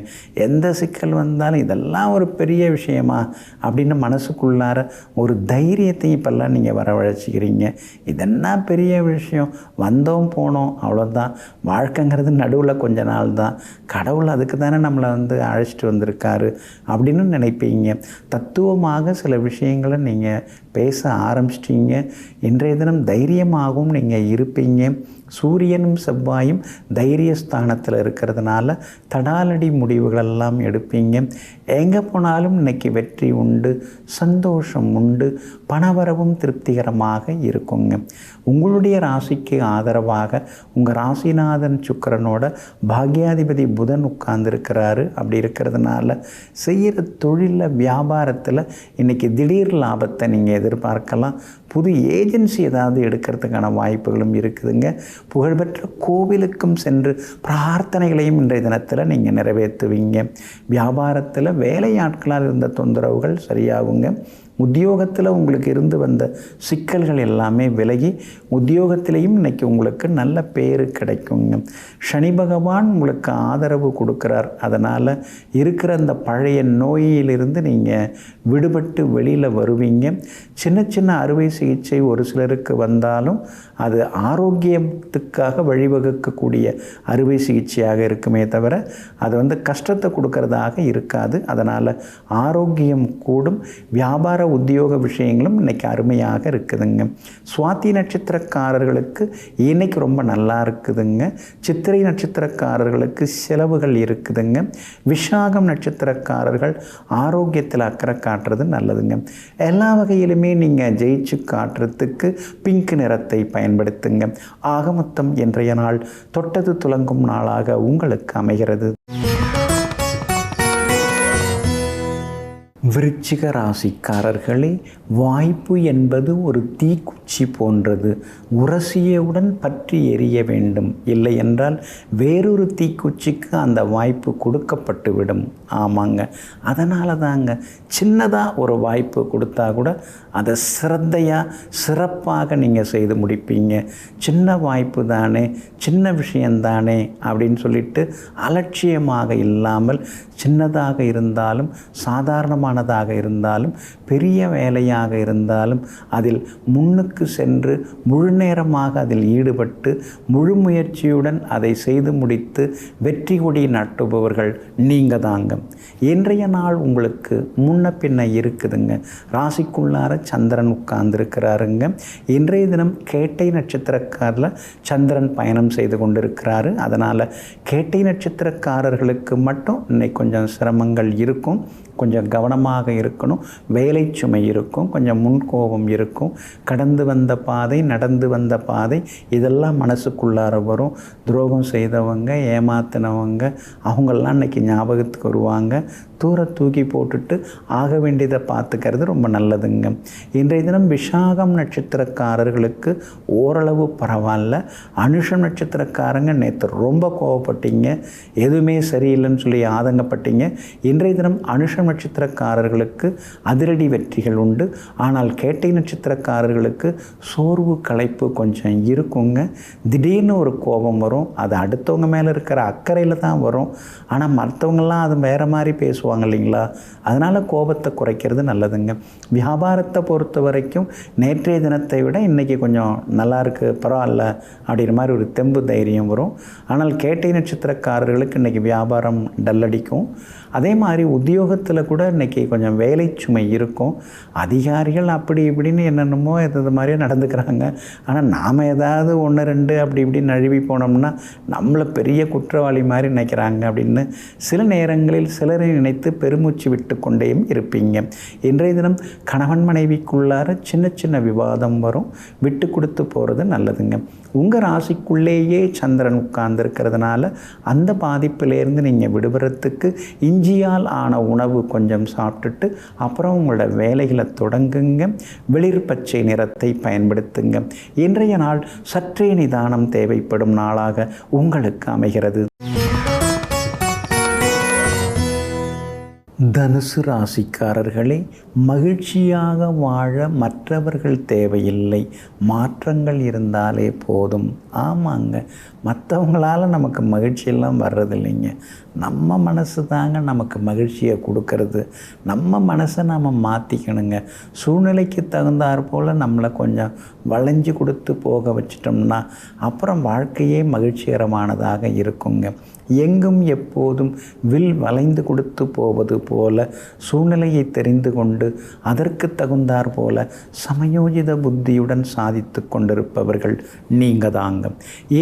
எந்த சிக்கல் வந்தாலும் இதெல்லாம் ஒரு பெரிய விஷயமா அப்படின்னு மனசுக்குள்ளார ஒரு தைரியத்தையும் இப்போல்லாம் நீங்கள் வரவழைச்சிக்கிறீங்க. இதெல்லாம் பெரிய விஷயம், வந்தோம் போனோம் அவ்வளோதான், வாழ்க்கைங்கிறது நடுவில் கொஞ்ச நாள் தான், கடவுள் அதுக்கு தானே நம்மளை அழைச்சிட்டு வந்திருக்காரு அப்படின்னு நினைப்பீங்க. தத்துவமாக சில விஷயங்களை நீங்கள் பேச ஆரம்பிச்சிட்டீங்க. இன்றைய தினம் தைரியமாகவும் நீங்கள் இருப்பீங்க. சூரியனும் செவ்வாயும் தைரியஸ்தானத்தில் இருக்கிறதுனால தடாலடி முடிவுகளெல்லாம் எடுப்பீங்க. எங்கே போனாலும் இன்றைக்கி வெற்றி உண்டு, சந்தோஷம் உண்டு, பணவரவும் திருப்திகரமாக இருக்குங்க. உங்களுடைய ராசிக்கு ஆதரவாக உங்கள் ராசிநாதன் சுக்கிரனோட பாக்யாதிபதி புதன் உட்கார்ந்துருக்கிறாரு. அப்படி இருக்கிறதுனால செய்கிற தொழிலில் வியாபாரத்தில் இன்றைக்கி திடீர் லாபத்தை நீங்கள் எதிர்பார்க்கலாம். புது ஏஜென்சி ஏதாவது எடுக்கிறதுக்கான வாய்ப்புகளும் இருக்குதுங்க. புகழ்பெற்ற கோவிலுக்கும் சென்று பிரார்த்தனைகளையும் இன்றைய தினத்தில் நீங்கள் நிறைவேற்றுவீங்க. வியாபாரத்தில் வேலையாட்களால் இருந்த தொந்தரவுகள் சரியாகுங்க. உத்தியோகத்தில் உங்களுக்கு இருந்து வந்த சிக்கல்கள் எல்லாமே விலகி உத்தியோகத்திலையும் இன்றைக்கி உங்களுக்கு நல்ல பேர் கிடைக்குங்க. சனி பகவான் உங்களுக்கு ஆதரவு கொடுக்குறார். அதனால் இருக்கிற அந்த பழைய நோயிலிருந்து நீங்கள் விடுபட்டு வெளியில் வருவீங்க. சின்ன சின்ன அறுவை சிகிச்சை ஒரு சிலருக்கு வந்தாலும் அது ஆரோக்கியத்துக்காக வழிவகுக்கக்கூடிய அறுவை சிகிச்சையாக இருக்குமே தவிர அது கஷ்டத்தை கொடுக்கறதாக இருக்காது. அதனால் ஆரோக்கியம் கூடும். வியாபார உத்தியோக விஷயங்களும் இன்றைக்கி அருமையாக இருக்குதுங்க. சுவாதி நட்சத்திரக்காரர்களுக்கு இன்றைக்கி ரொம்ப நல்லா இருக்குதுங்க. சித்திரை நட்சத்திரக்காரர்களுக்கு செலவுகள் இருக்குதுங்க. விஷாகம் நட்சத்திரக்காரர்கள் ஆரோக்கியத்தில் அக்கறை காட்டுறது நல்லதுங்க. எல்லா வகையிலுமே நீங்கள் ஜெயிச்சு காட்டுறதுக்கு பிங்க் நிறத்தை பயன்படுத்துங்க. ஆக மொத்தம் இன்றைய நாள் தொட்டது துலங்கும் நாளாக உங்களுக்கு அமைகிறது. விருச்சிக ராசிக்காரர்களே, வாய்ப்பு என்பது ஒரு தீக்குச்சி போன்றது. உரசியவுடன் பற்றி எரிய வேண்டும், இல்லை என்றால் வேறொரு தீக்குச்சிக்கு அந்த வாய்ப்பு கொடுக்கப்பட்டுவிடும். ஆமாங்க, அதனால தாங்க சின்னதாக ஒரு வாய்ப்பு கொடுத்தா கூட அதை சிரத்தையாக சிறப்பாக நீங்கள் செய்து முடிப்பீங்க. சின்ன வாய்ப்பு தானே, சின்ன விஷயந்தானே அப்படின்னு சொல்லிட்டு அலட்சியமாக இல்லாமல் சின்னதாக இருந்தாலும் சாதாரணமானதாக இருந்தாலும் பெரிய வேலையாக இருந்தாலும் அதில் முன்னுக்கு சென்று முழு நேரமாக அதில் ஈடுபட்டு முழு முயற்சியுடன் அதை செய்து முடித்து வெற்றி கொடி நாட்டுபவர்கள் நீங்கள் தாங்க. இன்றைய நாள் உங்களுக்கு முன்ன பின்ன இருக்குதுங்க. ராசிக்குள்ளார சந்திரன் உட்கார்ந்துருக்கிறாருங்க. இன்றைய தினம் கேட்டை நட்சத்திரக்காரில் சந்திரன் பயணம் செய்து கொண்டிருக்கிறாரு. அதனால் கேட்டை நட்சத்திரக்காரர்களுக்கு மட்டும் இன்னைக்கு கொஞ்சம் சிரமங்கள் இருக்கும். கொஞ்சம் கவனமாக இருக்கணும். வேலை சுமை இருக்கும், கொஞ்சம் முன்கோபம் இருக்கும். கடந்து வந்த பாதை, நடந்து வந்த பாதை, இதெல்லாம் மனசுக்குள்ளார வரும். துரோகம் செய்தவங்க, ஏமாத்தினவங்க அவங்கெல்லாம் இன்றைக்கி ஞாபகத்துக்கு வருவாங்க. தூர தூக்கி போட்டுட்டு ஆக வேண்டியதை பார்த்துக்கிறது ரொம்ப நல்லதுங்க. இன்றைய தினம் விஷாகம் நட்சத்திரக்காரர்களுக்கு ஓரளவு பரவாயில்ல. அனுஷம் நட்சத்திரக்காரங்க நேற்று ரொம்ப கோவப்பட்டீங்க, எதுவுமே சரியில்லைன்னு சொல்லி ஆதங்கப்பட்டீங்க. இன்றைய தினம் அனுஷம் நட்சத்திரக்காரர்களுக்கு அதிரடி வெற்றிகள் உண்டு. ஆனால் கேட்டை நட்சத்திரக்காரர்களுக்கு சோர்வு களைப்பு கொஞ்சம் இருக்குங்க. திடீர்னு ஒரு கோபம் வரும். அது அடுத்தவங்க மேலே இருக்கிற அக்கறையில் தான் வரும். ஆனால் மற்றவங்கெல்லாம் அது வேறு மாதிரி பேசுவாங்க இல்லைங்களா? அதனால் கோபத்தை குறைக்கிறது நல்லதுங்க. வியாபாரத்தை பொறுத்த வரைக்கும் நேற்றைய தினத்தை விட இன்றைக்கி கொஞ்சம் நல்லா இருக்குது, பரவாயில்ல அப்படிங்கிற மாதிரி ஒரு தெம்பு தைரியம் வரும். ஆனால் கேட்டை நட்சத்திரக்காரர்களுக்கு இன்றைக்கி வியாபாரம் டல்லடிக்கும். அதே மாதிரி உத்தியோகத்தில் கூட இன்றைக்கி கொஞ்சம் வேலை சுமை இருக்கும். அதிகாரிகள் அப்படி இப்படின்னு என்னென்னமோ இது மாதிரியே நடந்துக்கிறாங்க. ஆனால் நாம் ஏதாவது ஒன்று ரெண்டு அப்படி இப்படி நழுவி போனோம்னா நம்மளை பெரிய குற்றவாளி மாதிரி நினைக்கிறாங்க அப்படின்னு சில நேரங்களில் சிலரை நினைத்து பெருமூச்சு விட்டு கொண்டேயும் இருப்பீங்க. இன்றைய தினம் கணவன் மனைவிக்குள்ளார சின்ன சின்ன விவாதம் வரும். விட்டு கொடுத்து போகிறது நல்லதுங்க. உங்கள் ராசிக்குள்ளேயே சந்திரன் உட்கார்ந்துருக்கிறதுனால அந்த பாதிப்பிலேருந்து நீங்கள் விடுபடுறதுக்கு இஞ்சியால் ஆன உணவு கொஞ்சம் சாப்பிட்டுட்டு அப்புறம் உங்களோட வேலைகளை தொடங்குங்க. வெளிர் பச்சை நிறத்தை பயன்படுத்துங்க. இன்றைய நாள் சற்றே நிதானம் தேவைப்படும் நாளாக உங்களுக்கு அமைகிறது. தனுசு ராசிக்காரர்களே, மகிழ்ச்சியாக வாழ மற்றவர்கள் தேவையில்லை, மாற்றங்கள் இருந்தாலே போதும். ஆமாங்க, மற்றவங்களால் நமக்கு மகிழ்ச்சியெல்லாம் வர்றதில்லைங்க. நம்ம மனசு தாங்க நமக்கு மகிழ்ச்சியை கொடுக்கறது. நம்ம மனசை நம்ம மாற்றிக்கணுங்க. சூழ்நிலைக்கு தகுந்தாற் போல் நம்மளை கொஞ்சம் வளைஞ்சு கொடுத்து போக வச்சிட்டோம்னா அப்புறம் வாழ்க்கையே மகிழ்ச்சிகரமானதாக இருக்குங்க. எங்கும் எப்போதும் வில் வளைந்து கொடுத்து போவது போல சூழ்நிலையை தெரிந்து கொண்டு அதற்கு தகுந்தாற் போல சமயோஜித புத்தியுடன் சாதித்து கொண்டிருப்பவர்கள் நீங்கள் தாங்க.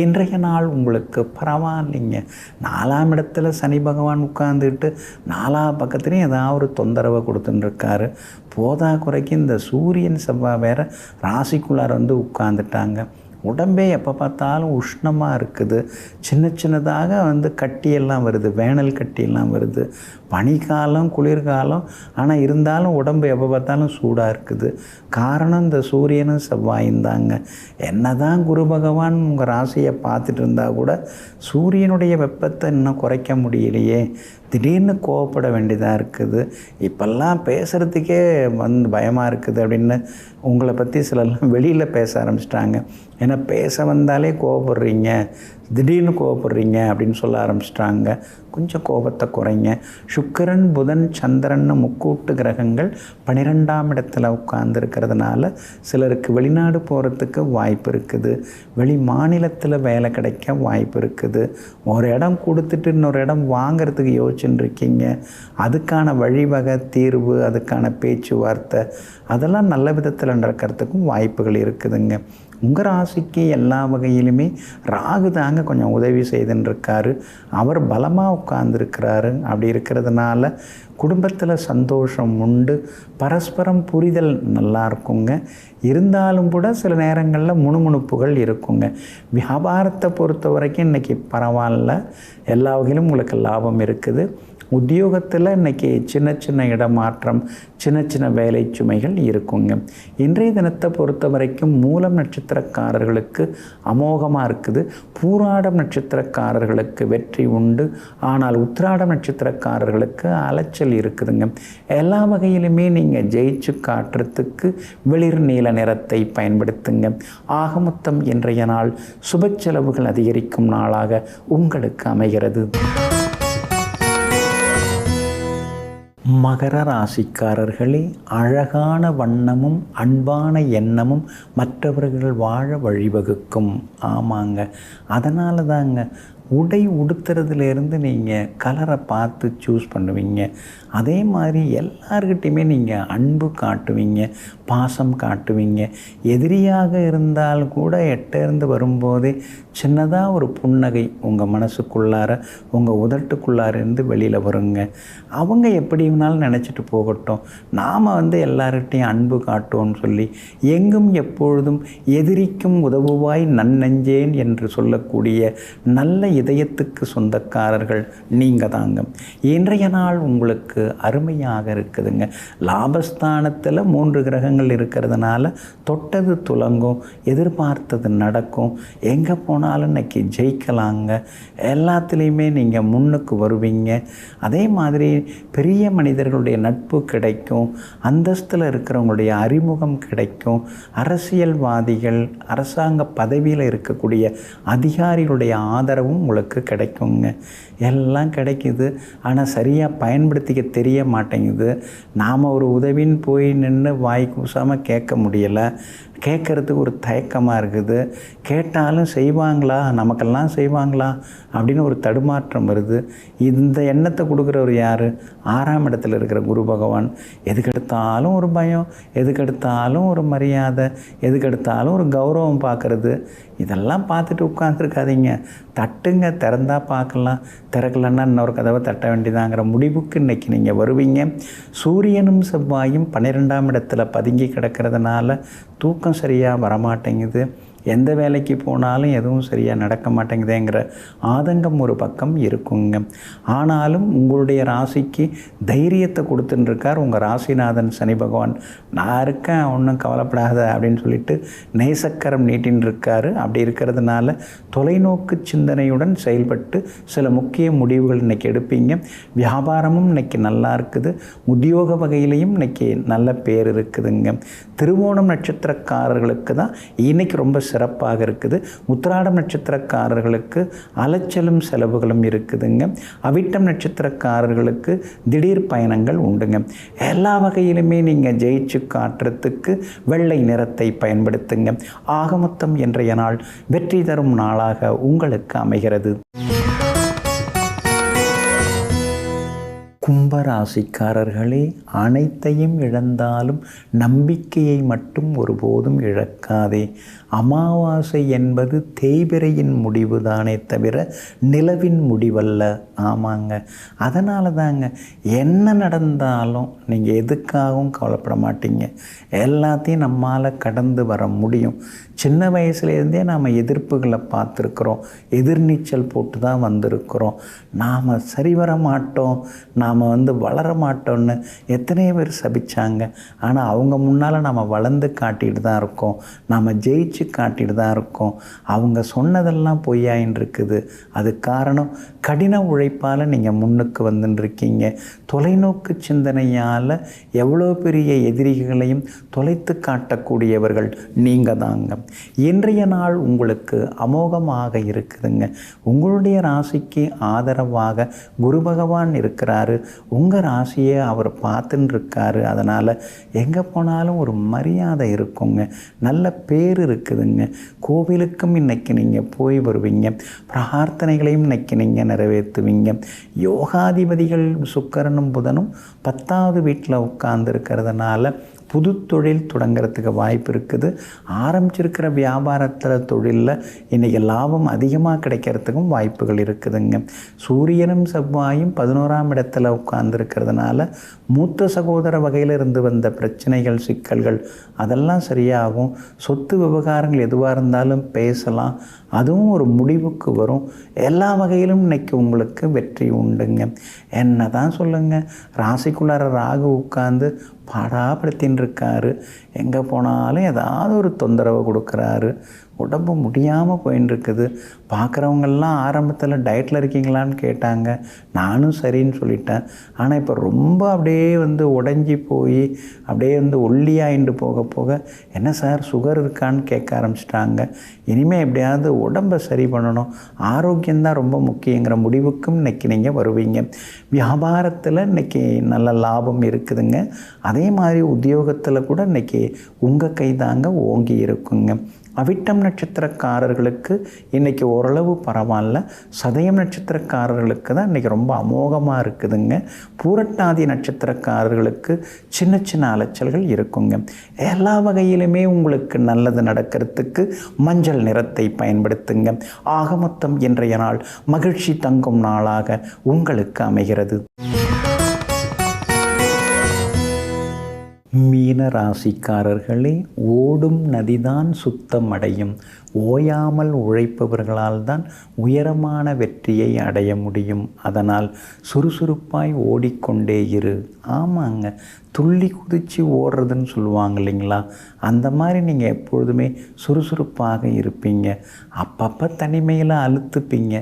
இன்றைய நாள் உங்களுக்கு பரவாயில்லைங்க. 4ஆம் இடத்துல சனி பகவான் உட்கார்ந்துட்டு 4 பக்கத்துலேயும் ஏதாவது ஒரு தொந்தரவை கொடுத்துட்டுருக்காரு. போதா குறைக்கு இந்த சூரியன் செவ்வாய் வேறு ராசிக்குள்ளார வந்து உட்கார்ந்துட்டாங்க. உடம்பே எப்போ பார்த்தாலும் உஷ்ணமாக இருக்குது. சின்ன சின்னதாக வந்து கட்டியெல்லாம் வருது, வேனல் கட்டியெல்லாம் வருது. பனிக்காலம் குளிர்காலம், ஆனால் இருந்தாலும் உடம்பு எப்போ பார்த்தாலும் சூடாக இருக்குது. காரணம் இந்த சூரியனும் செவ்வாயும் தாங்க. என்ன தான் குரு பகவான் உங்கள் ராசியை பார்த்துட்டு இருந்தால் கூட சூரியனுடைய வெப்பத்தை இன்னும் குறைக்க முடியலையே, திடீர்னு கோவப்பட வேண்டியதாக இருக்குது. இப்போல்லாம் பேசுகிறதுக்கே வந்து பயமாக இருக்குது அப்படின்னு உங்களை பற்றி சிலர்லாம் வெளியில் பேச ஆரம்பிச்சிட்டாங்க. ஏன்னா பேச வந்தாலே கோவப்படுறீங்க, திடீர்னு கோவப்படுறீங்க அப்படின்னு சொல்ல ஆரம்பிச்சிட்டாங்க. கொஞ்சம் கோபத்தை குறைங்க. சுக்கிரன் புதன் சந்திரன் முக்கூட்டு கிரகங்கள் 12ஆம் இடத்துல உட்கார்ந்துருக்கிறதுனால சிலருக்கு வெளிநாடு போகிறதுக்கு வாய்ப்பு இருக்குது. வெளி மாநிலத்தில் வேலை கிடைக்க வாய்ப்பு இருக்குது. ஒரு இடம் கொடுத்துட்டு இன்னொரு இடம் வாங்கிறதுக்கு யோசிச்சுட்டு இருக்கீங்க. அதுக்கான வழிவகை தீர்வு, அதுக்கான பேச்சுவார்த்தை அதெல்லாம் நல்ல விதத்தில் நடக்கிறதுக்கும் வாய்ப்புகள் இருக்குதுங்க. உங்கள் ராசிக்கு எல்லா வகையிலுமே ராகு தாங்க கொஞ்சம் உதவி செய்துன்னு அவர் பலமாக உட்கார்ந்துருக்கிறாரு. அப்படி இருக்கிறதுனால குடும்பத்தில் சந்தோஷம் உண்டு, பரஸ்பரம் புரிதல் நல்லா இருக்குங்க. இருந்தாலும் கூட சில நேரங்களில் முணுமுணுப்புகள் இருக்குங்க. வியாபாரத்தை பொறுத்த வரைக்கும் இன்றைக்கி பரவாயில்ல, எல்லா வகையிலும் உங்களுக்கு லாபம் இருக்குது. உத்தியோகத்தில் இன்றைக்கி சின்ன சின்ன இடமாற்றம், சின்ன சின்ன வேலை சுமைகள் இருக்குங்க. இன்றைய தினத்தை பொறுத்த வரைக்கும் மூலம் நட்சத்திரக்காரர்களுக்கு அமோகமாக இருக்குது. பூராடம் நட்சத்திரக்காரர்களுக்கு வெற்றி உண்டு. ஆனால் உத்திராடம் நட்சத்திரக்காரர்களுக்கு அலைச்சல் இருக்குதுங்க. எல்லா வகையிலுமே நீங்கள் ஜெயிச்சு காட்டுறதுக்கு வெளிர் நீல நிறத்தை பயன்படுத்துங்க. ஆக மொத்தம் இன்றைய நாள் சுப செலவுகள் அதிகரிக்கும் நாளாக உங்களுக்கு அமைகிறது. மகர ராசிக்காரர்களே, அழகான வண்ணமும் அன்பான எண்ணமும் மற்றவர்கள் வாழ வழிவகுக்கும். ஆமாங்க, அதனால தாங்க உடை உடுத்துறதுலேருந்து நீங்கள் கலரை பார்த்து சூஸ் பண்ணுவீங்க. அதே மாதிரி எல்லார்கிட்டையுமே நீங்கள் அன்பு காட்டுவீங்க, பாசம் காட்டுவீங்க. எதிரியாக இருந்தால் கூட எட்டேருந்து வரும்போதே சின்னதாக ஒரு புன்னகை உங்கள் மனசுக்குள்ளார உங்கள் உதட்டுக்குள்ளார இருந்து வெளியில் வருங்க. அவங்க எப்படி வேணாலும் நினச்சிட்டு போகட்டும், நாம் வந்து எல்லார்கிட்டையும் அன்பு காட்டுவோம்னு சொல்லி எங்கும் எப்பொழுதும் எதிரிக்கும் உதவுவாய் நன்னெஞ்சேன் என்று சொல்லக்கூடிய நல்ல இதயத்துக்கு சொந்தக்காரர்கள் நீங்கள் தாங்க. இன்றைய நாள் உங்களுக்கு அருமையாக இருக்குதுங்க. லாபஸ்தானத்தில் 3 கிரகங்கள் இருக்கிறதுனால தொட்டது துலங்கும், எதிர்பார்த்தது நடக்கும். எங்கே போனாலும் இன்னைக்கு ஜெயிக்கலாங்க. எல்லாத்துலேயுமே நீங்கள் முன்னுக்கு வருவீங்க. அதே மாதிரி பெரிய மனிதர்களுடைய நட்பு கிடைக்கும், அந்தஸ்தில் இருக்கிறவங்களுடைய அறிமுகம் கிடைக்கும். அரசியல்வாதிகள், அரசாங்க பதவியில் இருக்கக்கூடிய அதிகாரிகளுடைய ஆதரவும் உங்களுக்கு கிடைக்குங்க. எல்லாம் கிடைக்குது, ஆனால் சரியாக பயன்படுத்திக்க தெரிய மாட்டேங்குது. நாம் ஒரு உதவின்னு போய் நின்று வாய் கூசாமல் கேட்க முடியலை. கேட்குறதுக்கு ஒரு தயக்கமாக இருக்குது. கேட்டாலும் செய்வாங்களா, நமக்கெல்லாம் செய்வாங்களா அப்படின்னு ஒரு தடுமாற்றம் வருது. இந்த எண்ணத்தை கொடுக்குறவர் யார்? 6ஆம் இடத்துல இருக்கிற குரு பகவான். எதுக்கெடுத்தாலும் ஒரு பயம், எதுக்கெடுத்தாலும் ஒரு மரியாதை, எதுக்கெடுத்தாலும் ஒரு கௌரவம் பார்க்குறது. இதெல்லாம் பார்த்துட்டு உட்காந்துருக்காதீங்க. தட்டுங்க, திறந்தால் பார்க்கலாம், திறக்கலன்னா இன்னொரு கதவை தட்ட வேண்டியதாங்கிற முடிவுக்கு இன்றைக்கி நீங்கள் வருவீங்க. சூரியனும் செவ்வாயும் 12ஆம் இடத்துல பதுங்கி கிடக்கிறதுனால தூக்கம் சரியாக வரமாட்டேங்குது. எந்த வேலைக்கு போனாலும் எதுவும் சரியாக நடக்க மாட்டேங்குதேங்கிற ஆதங்கம் ஒரு பக்கம் இருக்குங்க. ஆனாலும் உங்களுடைய ராசிக்கு தைரியத்தை கொடுத்துட்டுருக்கார் உங்கள் ராசிநாதன் சனி பகவான். நான் இருக்கேன், ஒன்றும் கவலைப்படாத அப்படின்னு சொல்லிட்டு நேசக்கரம் நீட்டின்னு இருக்காரு. அப்படி இருக்கிறதுனால தொலைநோக்கு சிந்தனையுடன் செயல்பட்டு சில முக்கிய முடிவுகள் இன்றைக்கி எடுப்பீங்க. வியாபாரமும் இன்றைக்கி நல்லா இருக்குது. உத்தியோக வகையிலையும் இன்றைக்கி நல்ல பேர் இருக்குதுங்க. திருவோணம் நட்சத்திரக்காரர்களுக்கு தான் இன்றைக்கி ரொம்ப சிறப்பாக இருக்குது. உத்திராடம் நட்சத்திரக்காரர்களுக்கு அலைச்சலும் செலவுகளும் இருக்குதுங்க. அவிட்டம் நட்சத்திரக்காரர்களுக்கு திடீர் பயணங்கள் உண்டுங்க. எல்லா வகையிலுமே நீங்கள் ஜெயிச்சு காட்டுறதுக்கு வெள்ளை நிறத்தை பயன்படுத்துங்க. ஆக மொத்தம் இன்றைய நாள் வெற்றி தரும் நாளாக உங்களுக்கு அமைகிறது. கும்பராசிக்காரர்களே, அனைத்தையும் இழந்தாலும் நம்பிக்கையை மட்டும் ஒருபோதும் இழக்காதே. அமாவாசை என்பது தேய்பிறையின் முடிவு தானே தவிர நிலவின் முடிவல்ல. ஆமாங்க, அதனால தாங்க என்ன நடந்தாலும் நீங்கள் எதுக்காகவும் கவலைப்பட மாட்டீங்க. எல்லாத்தையும் நம்மால் கடந்து வர முடியும். சின்ன வயசுலேருந்தே நாம் எதிர்ப்புகளை பார்த்துருக்குறோம். எதிர்நீச்சல் போட்டு தான் வந்திருக்கிறோம். நாம் சரி வர மாட்டோம், நாம் வளர மாட்டோம்னு எத்தனை பேர் சபிச்சாங்க. ஆனால் அவங்க முன்னால் நாம் வளர்ந்து காட்டிட்டு தான் இருக்கோம். நாம் ஜெயிச்சு காட்டிட்டு தான் இருக்கோம். அவங்க சொன்னதெல்லாம் பொய்யாயின்னு இருக்குது. அது காரணம் கடின உழைப்பால் நீங்கள் முன்னுக்கு வந்துட்டுருக்கீங்க. தொலைநோக்கு சிந்தனையால் எவ்வளோ பெரிய எதிரிகளையும் தொலைத்து காட்டக்கூடியவர்கள் நீங்கள் தாங்க. இன்றைய நாள் உங்களுக்கு அமோகமாக இருக்குதுங்க. உங்களுடைய ராசிக்கு ஆதரவாக குரு பகவான் இருக்கிறாரு. உங்கள் ராசியை அவர் பார்த்துன்னு இருக்காரு. அதனால் எங்கே போனாலும் ஒரு மரியாதை இருக்குங்க, நல்ல பேர் இருக்குதுங்க. கோவிலுக்கும் இன்றைக்கி நீங்கள் போய் வருவீங்க. பிரார்த்தனைகளையும் இன்றைக்கி நீங்கள் நிறைவேற்றுவீங்க. யோகாதிபதிகள் சுக்கிரனும் புதனும் 10வது வீட்டில் உட்கார்ந்து இருக்கிறதுனால புது தொழில் தொடங்கிறதுக்கு வாய்ப்பு இருக்குது. ஆரம்பிச்சிருக்கிற வியாபாரத்தில் தொழிலில் இன்றைக்கி லாபம் அதிகமாக கிடைக்கிறதுக்கும் வாய்ப்புகள் இருக்குதுங்க. சூரியனும் செவ்வாயும் 11ஆம் இடத்துல உட்கார்ந்துருக்கிறதுனால மூத்த சகோதர வகையில் இருந்து வந்த பிரச்சனைகள், சிக்கல்கள் அதெல்லாம் சரியாகும். சொத்து விவகாரங்கள் எதுவாக இருந்தாலும் பேசலாம், அதுவும் ஒரு முடிவுக்கு வரும். எல்லா வகையிலும் இன்றைக்கி உங்களுக்கு வெற்றி உண்டுங்க. என்ன தான் சொல்லுங்கள், ராசிக்குள்ளார ராகு உட்கார்ந்து பாடாப்படுத்தின்னு இருக்காரு. எங்கே போனாலும் ஏதாவது ஒரு தொந்தரவு கொடுக்குறாரு. உடம்பு முடியாமல் போயின்னு இருக்குது. பார்க்குறவங்கெல்லாம் ஆரம்பத்தில் டயட்டில் இருக்கீங்களான்னு கேட்டாங்க. நானும் சரின்னு சொல்லிட்டேன். ஆனால் இப்போ ரொம்ப அப்படியே உடஞ்சி போய் அப்படியே ஒல்லியாயிண்டு போக போக என்ன சார் சுகர் இருக்கான்னு கேட்க ஆரம்பிச்சிட்டாங்க. இனிமேல் எப்படியாவது உடம்பை சரி பண்ணணும், ஆரோக்கியம்தான் ரொம்ப முக்கியங்கிற முடிவுக்கும் இன்றைக்கி நீங்கள் வருவீங்க. வியாபாரத்தில் இன்றைக்கி நல்ல லாபம் இருக்குதுங்க. அதே மாதிரி உத்தியோகத்தில் கூட இன்றைக்கி உங்கள் கை தாங்க ஓங்கி இருக்குங்க. அவிட்டம் நட்சத்திரக்காரர்களுக்கு இன்றைக்கி ஓரளவு பரவாயில்ல. சதயம் நட்சத்திரக்காரர்களுக்கு தான் இன்றைக்கி ரொம்ப அமோகமாக இருக்குதுங்க. பூரட்டாதி நட்சத்திரக்காரர்களுக்கு சின்ன சின்ன அலைச்சல்கள் இருக்குங்க. எல்லா வகையிலுமே உங்களுக்கு நல்லது நடக்கிறதுக்கு மஞ்சள் நிறத்தை பயன்படுத்துங்க. ஆக மொத்தம் இன்றைய நாள் மகிழ்ச்சி தங்கும் நாளாக உங்களுக்கு அமைகிறது. மீன ராசிக்காரர்களே, ஓடும் நதிதான் சுத்தமடையும். ஓயாமல் உழைப்பவர்களால் தான் உயரமான வெற்றியை அடைய முடியும். அதனால் சுறுசுறுப்பாய் ஓடிக்கொண்டே இரு. ஆமாங்க, துள்ளி குதித்து ஓடுறதுன்னு சொல்லுவாங்க இல்லைங்களா, அந்த மாதிரி நீங்கள் எப்பொழுதுமே சுறுசுறுப்பாக இருப்பீங்க. அப்பப்போ தனிமையில் அழுத்துப்பீங்க.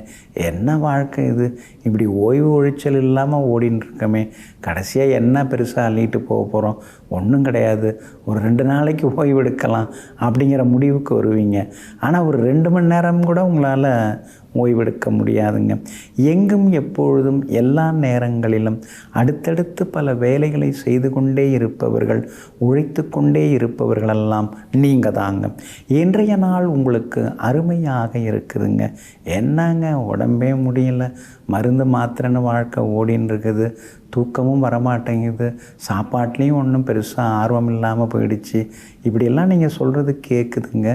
என்ன வாழ்க்கை இது, இப்படி ஓய்வு ஒழிச்சல் இல்லாமல் ஓடின்னு இருக்கமே, கடைசியாக என்ன பெருசாக அள்ளிட்டு போக போகிறோம், ஒன்றும் கிடையாது, ஒரு 2 நாளைக்கு ஓய்வு எடுக்கலாம் அப்படிங்கிற முடிவுக்கு வருவீங்க. ஆனால் ஒரு 2 மணி நேரம் கூட உங்களால் ஓய்வெடுக்க முடியாதுங்க. எங்கும் எப்பொழுதும் எல்லா நேரங்களிலும் அடுத்தடுத்து பல வேலைகளை செய்து கொண்டே இருப்பவர்கள், உழைத்து கொண்டே இருப்பவர்களெல்லாம் நீங்கள் தாங்க. இன்றைய நாள் உங்களுக்கு அருமையாக இருக்குதுங்க. என்னங்க உடம்பே முடியல, மருந்து மாத்திரைன்னு வாழ்க்கை ஓடின்னு இருக்குது, தூக்கமும் வரமாட்டேங்குது, சாப்பாட்லேயும் ஒன்றும் பெருசாக ஆர்வம் இல்லாமல் போயிடுச்சு, இப்படியெல்லாம் நீங்கள் சொல்கிறது கேட்குதுங்க.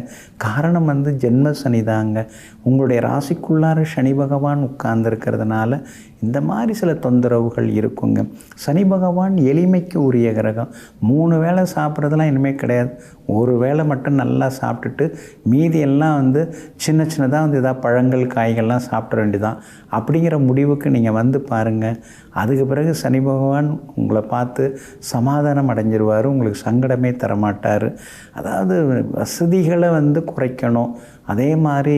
காரணம் ஜென்ம சனி தாங்க. உங்களுடைய ராசிக்குள்ளார சனி பகவான் உட்கார்ந்துருக்கிறதுனால இந்த மாதிரி சில தொந்தரவுகள் இருக்குங்க. சனி பகவான் எளிமைக்கு உரிய கிரகம். 3 வேளை சாப்பிட்றதுலாம் இனிமேல் கிடையாது. ஒரு வேளை மட்டும் நல்லா சாப்பிட்டுட்டு மீதியெல்லாம் வந்து சின்ன சின்னதாக வந்து ஏதாவது பழங்கள் காய்கள்லாம் சாப்பிட வேண்டியதான் அப்படிங்கிற முடிவுக்கு நீங்கள் வந்து பாருங்கள். அதுக்கு பிறகு சனி பகவான் உங்களை பார்த்து சமாதானம் அடைஞ்சிருவார். உங்களுக்கு சங்கடமே தரமாட்டார். அதாவது வசதிகளை வந்து குறைக்கணும். அதே மாதிரி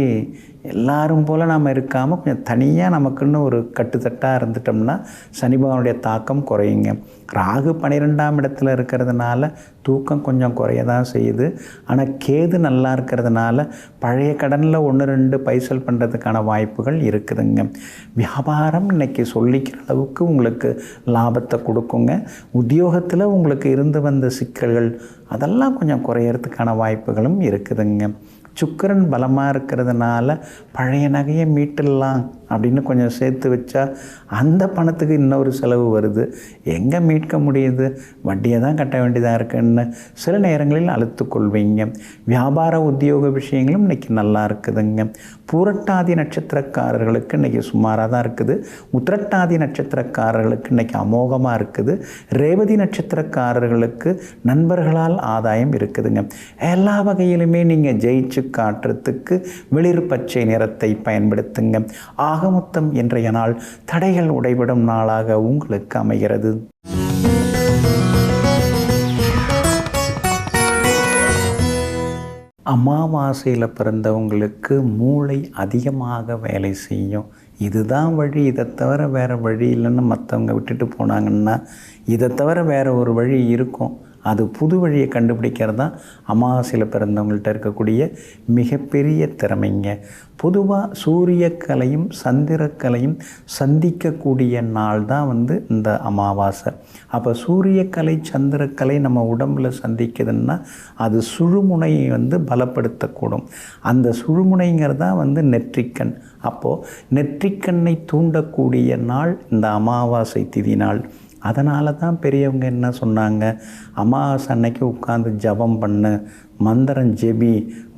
எல்லாரும் போல் நாம் இருக்காமல் கொஞ்சம் தனியாக நமக்குன்னு ஒரு கட்டுத்தட்டாக இருந்துட்டோம்னா சனி பகவானுடைய தாக்கம் குறையுங்க. ராகு 12ஆம் இடத்துல இருக்கிறதுனால தூக்கம் கொஞ்சம் குறைய தான் செய்யுது. ஆனால் கேது நல்லா இருக்கிறதுனால பழைய கடனில் 1-2 பைசல் பண்ணுறதுக்கான வாய்ப்புகள் இருக்குதுங்க. வியாபாரம் இன்றைக்கி சொல்லிக்கிற அளவுக்கு உங்களுக்கு லாபத்தை கொடுக்குங்க. உத்தியோகத்தில் உங்களுக்கு இருந்து வந்த சிக்கல்கள் அதெல்லாம் கொஞ்சம் குறையறதுக்கான வாய்ப்புகளும் இருக்குதுங்க. சுக்கிரன் பலமாக இருக்கிறதுனால பழைய நகையை மீட்டுடலாம் அப்படின்னு கொஞ்சம் சேர்த்து வச்சா அந்த பணத்துக்கு இன்னொரு செலவு வருது. எங்கே மீட்க முடியுது? வட்டியை தான் கட்ட வேண்டியதாக இருக்குன்னு சில நேரங்களில் அழுத்துக்கொள்வீங்க. வியாபார உத்தியோக விஷயங்களும் இன்றைக்கி நல்லா இருக்குதுங்க. பூரட்டாதி நட்சத்திரக்காரர்களுக்கு இன்றைக்கி சுமாராக தான் இருக்குது. உத்திரட்டாதி நட்சத்திரக்காரர்களுக்கு இன்றைக்கி அமோகமாக இருக்குது. ரேவதி நட்சத்திரக்காரர்களுக்கு நண்பர்களால் ஆதாயம் இருக்குதுங்க. எல்லா வகையிலுமே நீங்கள் ஜெயிச்சு காட்டுறதுக்கு வெளிர் பச்சை நிறத்தை பயன்படுத்துங்க. ஆகமொத்தம் இன்றைய நாள் தடைகள் உடைபடும் நாளாக உங்களுக்கு அமைகிறது. அமாவாசையில் பிறந்தவங்களுக்கு மூளை அதிகமாக வேலை செய்யும். இதுதான் வழி, இதை தவிர வேறு வழி இல்லைன்னு மற்றவங்க விட்டுட்டு போனாங்கன்னா இதை தவிர வேறு ஒரு வழி இருக்கும். அது புது வழியை கண்டுபிடிக்கிறது தான் அமாவாசையில் பிறந்தவங்கள்ட்ட இருக்கக்கூடிய மிகப்பெரிய திறமைங்க. பொதுவாக சூரியக்கலையும் சந்திரக்கலையும் சந்திக்கக்கூடிய நாள் தான் வந்து இந்த அமாவாசை. அப்போ சூரியக்கலை சந்திரக்கலை நம்ம உடம்பில் சந்திக்குதுன்னா அது சுழுமுனையை வந்து பலப்படுத்தக்கூடும். அந்த சுழுமுனைங்கிறது தான் வந்து நெற்றிக்கண். அப்போது நெற்றிக்கண்ணை தூண்டக்கூடிய நாள் இந்த அமாவாசை திதி நாள். அதனால தான் பெரியவங்க என்ன சொன்னாங்க, அமாவாசை அன்னைக்கு உட்காந்து ஜபம் பண்ணு, மந்திரம் ஜெபி,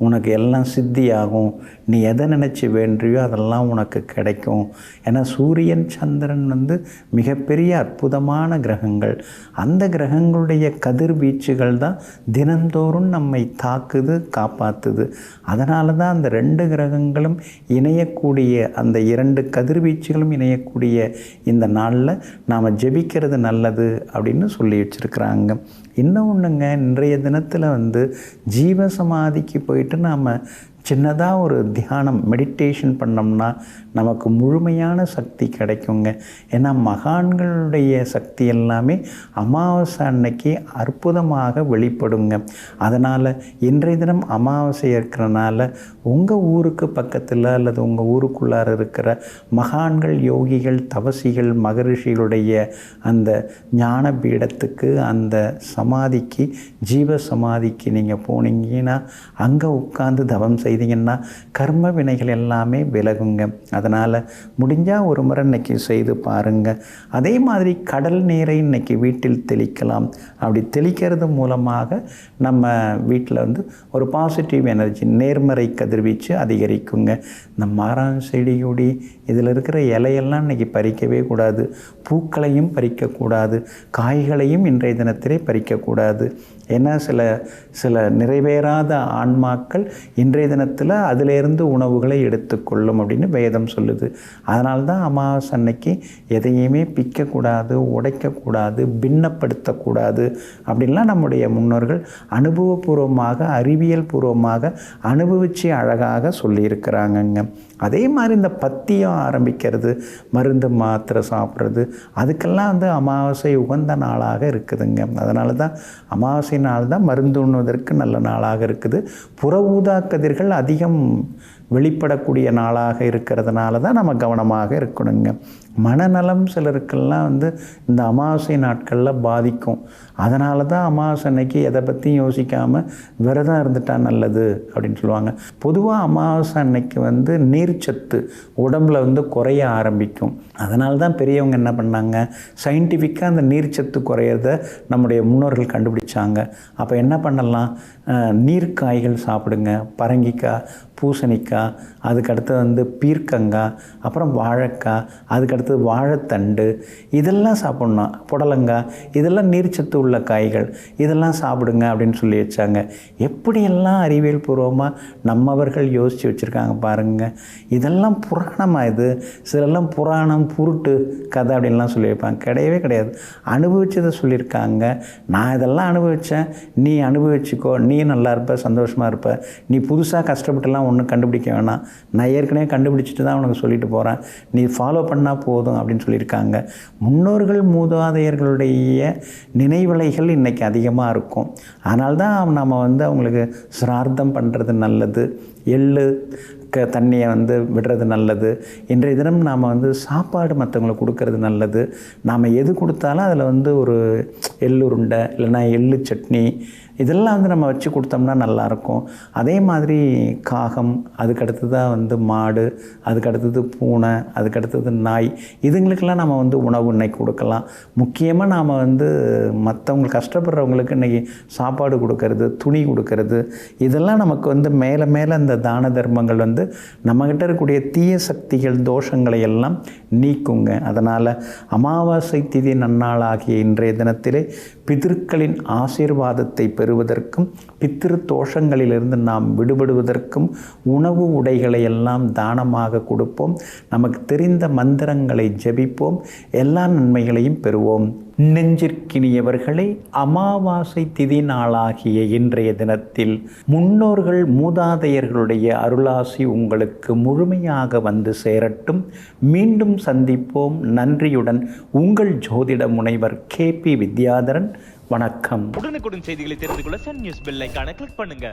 உனக்கு எல்லாம் சித்தியாகும், நீ எதை நினச்சி வேண்டியோ அதெல்லாம் உனக்கு கிடைக்கும். ஏன்னா சூரியன் சந்திரன் வந்து மிகப்பெரிய அற்புதமான கிரகங்கள். அந்த கிரகங்களுடைய கதிர்வீச்சுகள் தான் தினந்தோறும் நம்மை தாக்குது, காப்பாற்றுது. அதனால தான் அந்த 2 கிரகங்களும் இணையக்கூடிய, அந்த 2 கதிர்வீச்சுகளும் இணையக்கூடிய இந்த நாளில் நாம் ஜெபிக்கிறது நல்லது அப்படின்னு சொல்லி வச்சுருக்குறாங்க. இன்னும் ஒன்றுங்க, இன்றைய தினத்தில் வந்து ஜீவசமாதிக்கு போயிட்டு நாம் சின்னதாக ஒரு தியானம் மெடிடேஷன் பண்ணோம்னா நமக்கு முழுமையான சக்தி கிடைக்குங்க. ஏன்னா மகான்களுடைய சக்தி எல்லாமே அமாவாசை அன்னைக்கு அற்புதமாக வெளிப்படுங்க. அதனால் இன்றைய தினம் அமாவாசை இருக்கிறனால உங்கள் ஊருக்கு பக்கத்தில் அல்லது உங்கள் ஊருக்குள்ளார இருக்கிற மகான்கள், யோகிகள், தவசிகள், மகரிஷிகளுடைய அந்த ஞான பீடத்துக்கு, அந்த சமாதிக்கு, ஜீவ சமாதிக்கு நீங்கள் போனீங்கன்னா அங்கே உட்கார்ந்து தவம் செய்தீங்கன்னா கர்ம வினைகள் எல்லாமே விலகுங்க. அதனால் முடிஞ்சால் ஒரு முறை இன்றைக்கி செய்து பாருங்கள். அதே மாதிரி கடல் நீரை இன்றைக்கி வீட்டில் தெளிக்கலாம். அப்படி தெளிக்கிறது மூலமாக நம்ம வீட்டில் வந்து ஒரு பாசிட்டிவ் எனர்ஜி, நேர்மறை கதிர்வீச்சு அதிகரிக்குங்க. இந்த மரம், செடி, கொடி இதில் இருக்கிற இலையெல்லாம் இன்றைக்கி பறிக்கவே கூடாது. பூக்களையும் பறிக்கக்கூடாது. காய்களையும் இன்றைய தினத்திலே பறிக்கக்கூடாது. ஏன்னா சில நிறைவேறாத ஆன்மாக்கள் இன்றைய தினத்தில் அதிலேருந்து உணவுகளை எடுத்துக்கொள்ளும் அப்படின்னு வேதம் சொல்லுது. அதனால தான் அமாவாசை அன்னைக்கு எதையுமே பிக்கக்கூடாது, உடைக்கக்கூடாது, பின்னப்படுத்தக்கூடாது அப்படின்லாம் நம்முடைய முன்னோர்கள் அனுபவபூர்வமாக, அறிவியல் பூர்வமாக அனுபவித்து அழகாக சொல்லியிருக்கிறாங்கங்க. அதே மாதிரி இந்த பத்தியம் ஆரம்பிக்கிறது, மருந்து மாத்திரை சாப்பிட்றது, அதுக்கெல்லாம் வந்து அமாவாசை உகந்த நாளாக இருக்குதுங்க. அதனால தான் அமாவாசை நாள் தான் மருந்து உண்ணுவதற்கு நல்ல நாளாக இருக்குது. புற ஊதா கதிர்கள் அதிகம் வெளிப்படக்கூடிய நாளாக இருக்கிறதுனால தான் நம்ம கவனமாக இருக்கணுங்க. மனநலம் சிலருக்கெல்லாம் வந்து இந்த அமாவாசை நாட்களில் பாதிக்கும். அதனால தான் அமாவாசை அன்னைக்கு எதை பற்றியும் யோசிக்காமல் விரதம் இருந்துட்டால் நல்லது அப்படின்னு சொல்லுவாங்க. பொதுவாக அமாவாசை அன்னைக்கு வந்து நீர்ச்சத்து உடம்பில் வந்து குறைய ஆரம்பிக்கும். அதனால தான் பெரியவங்க என்ன பண்ணாங்க, சயின்டிஃபிக்காக அந்த நீர்ச்சத்து குறையிறத நம்முடைய முன்னோர்கள் கண்டுபிடிச்சாங்க. அப்போ என்ன பண்ணலாம், நீர்க்காய்கள் சாப்பிடுங்க. பரங்கிக்காய், பூசணிக்காய், அதுக்கடுத்து வந்து பீர்க்கங்காய், அப்புறம் வாழைக்காய், அதுக்கடுத்து அதுக்கடுத்து வாழைத்தண்டு, இதெல்லாம் சாப்பிட்ணும். புடலங்காய், இதெல்லாம் நீர்ச்சத்து உள்ள காய்கள், இதெல்லாம் சாப்பிடுங்க அப்படின்னு சொல்லி வச்சாங்க. எப்படியெல்லாம் அறிவியல் பூர்வமாக நம்மவர்கள் யோசித்து வச்சுருக்காங்க பாருங்கள். இதெல்லாம் புராணமாக இது. சிலெல்லாம் புராணம் புருட்டு கதை அப்படின்லாம் சொல்லியிருப்பாங்க. கிடையவே கிடையாது. அனுபவிச்சதை சொல்லியிருக்காங்க. நான் இதெல்லாம் அனுபவித்தேன், நீ அனுபவிச்சுக்கோ, நீ நல்லா இருப்ப, சந்தோஷமாக இருப்ப, நீ புதுசாக கஷ்டப்பட்டுலாம் ஒன்றும் கண்டுபிடிக்க வேணாம், நான் ஏற்கனவே கண்டுபிடிச்சிட்டு தான் உனக்கு சொல்லிட்டு போகிறேன், நீ ஃபாலோ பண்ணால் போதும் அப்படின்னு சொல்லியிருக்காங்க. முன்னோர்கள் மூதாதையர்களுடைய நினைவலைகள் இன்றைக்கி அதிகமாக இருக்கும். அதனால்தான் நம்ம அவங்களுக்கு சிரார்த்தம் பண்ணுறது நல்லது, எள்ளு தண்ணியை விடுறது நல்லது. இன்றைய தினம் நாம் சாப்பாடு மற்றவங்களுக்கு கொடுக்கறது நல்லது. நாம் எது கொடுத்தாலும் அதில் ஒரு எள்ளுருண்டை இல்லைன்னா எள்ளு சட்னி இதெல்லாம் நம்ம வச்சு கொடுத்தோம்னா நல்லாயிருக்கும். அதே மாதிரி காகம், அதுக்கடுத்து தான் மாடு, அதுக்கடுத்தது பூனை, அதுக்கடுத்தது நாய், இதுங்களுக்கெல்லாம் நம்ம உணவு இன்னைக்கு கொடுக்கலாம். முக்கியமாக நாம் மற்றவங்களுக்கு கஷ்டப்படுறவங்களுக்கு இன்றைக்கி சாப்பாடு கொடுக்கறது, துணி கொடுக்கறது, இதெல்லாம் நமக்கு மேலே மேலே இந்த தான தர்மங்கள் நம்மக்கிட்ட இருக்கக்கூடிய தீய சக்திகள், தோஷங்களை எல்லாம் நீக்குங்க. அதனால் அமாவாசை திதி நன்னாளாகிய இன்றைய தினத்திலே பிதற்களின் ஆசீர்வாதத்தை பெறுவதற்கும் பித்திரு தோஷங்களிலிருந்து நாம் விடுபடுவதற்கும் உணவு உடைகளை எல்லாம் தானமாக கொடுப்போம். நமக்கு தெரிந்த மந்திரங்களை ஜெபிப்போம். எல்லா நன்மைகளையும் பெறுவோம். நெஞ்சிற்கினியவர்களே, அமாவாசை திதி நாளாகிய இன்றைய தினத்தில் முன்னோர்கள் மூதாதையர்களுடைய அருளாசி உங்களுக்கு முழுமையாக சேரட்டும். மீண்டும் சந்திப்போம். நன்றியுடன் உங்கள் ஜோதிட முனைவர் KP வித்யாதரன். வணக்கம். உடனுக்குடன் செய்திகளை தெரிந்து கொள்ள சன் நியூஸ் பெல் ஐகானை கிளிக் பண்ணுங்க.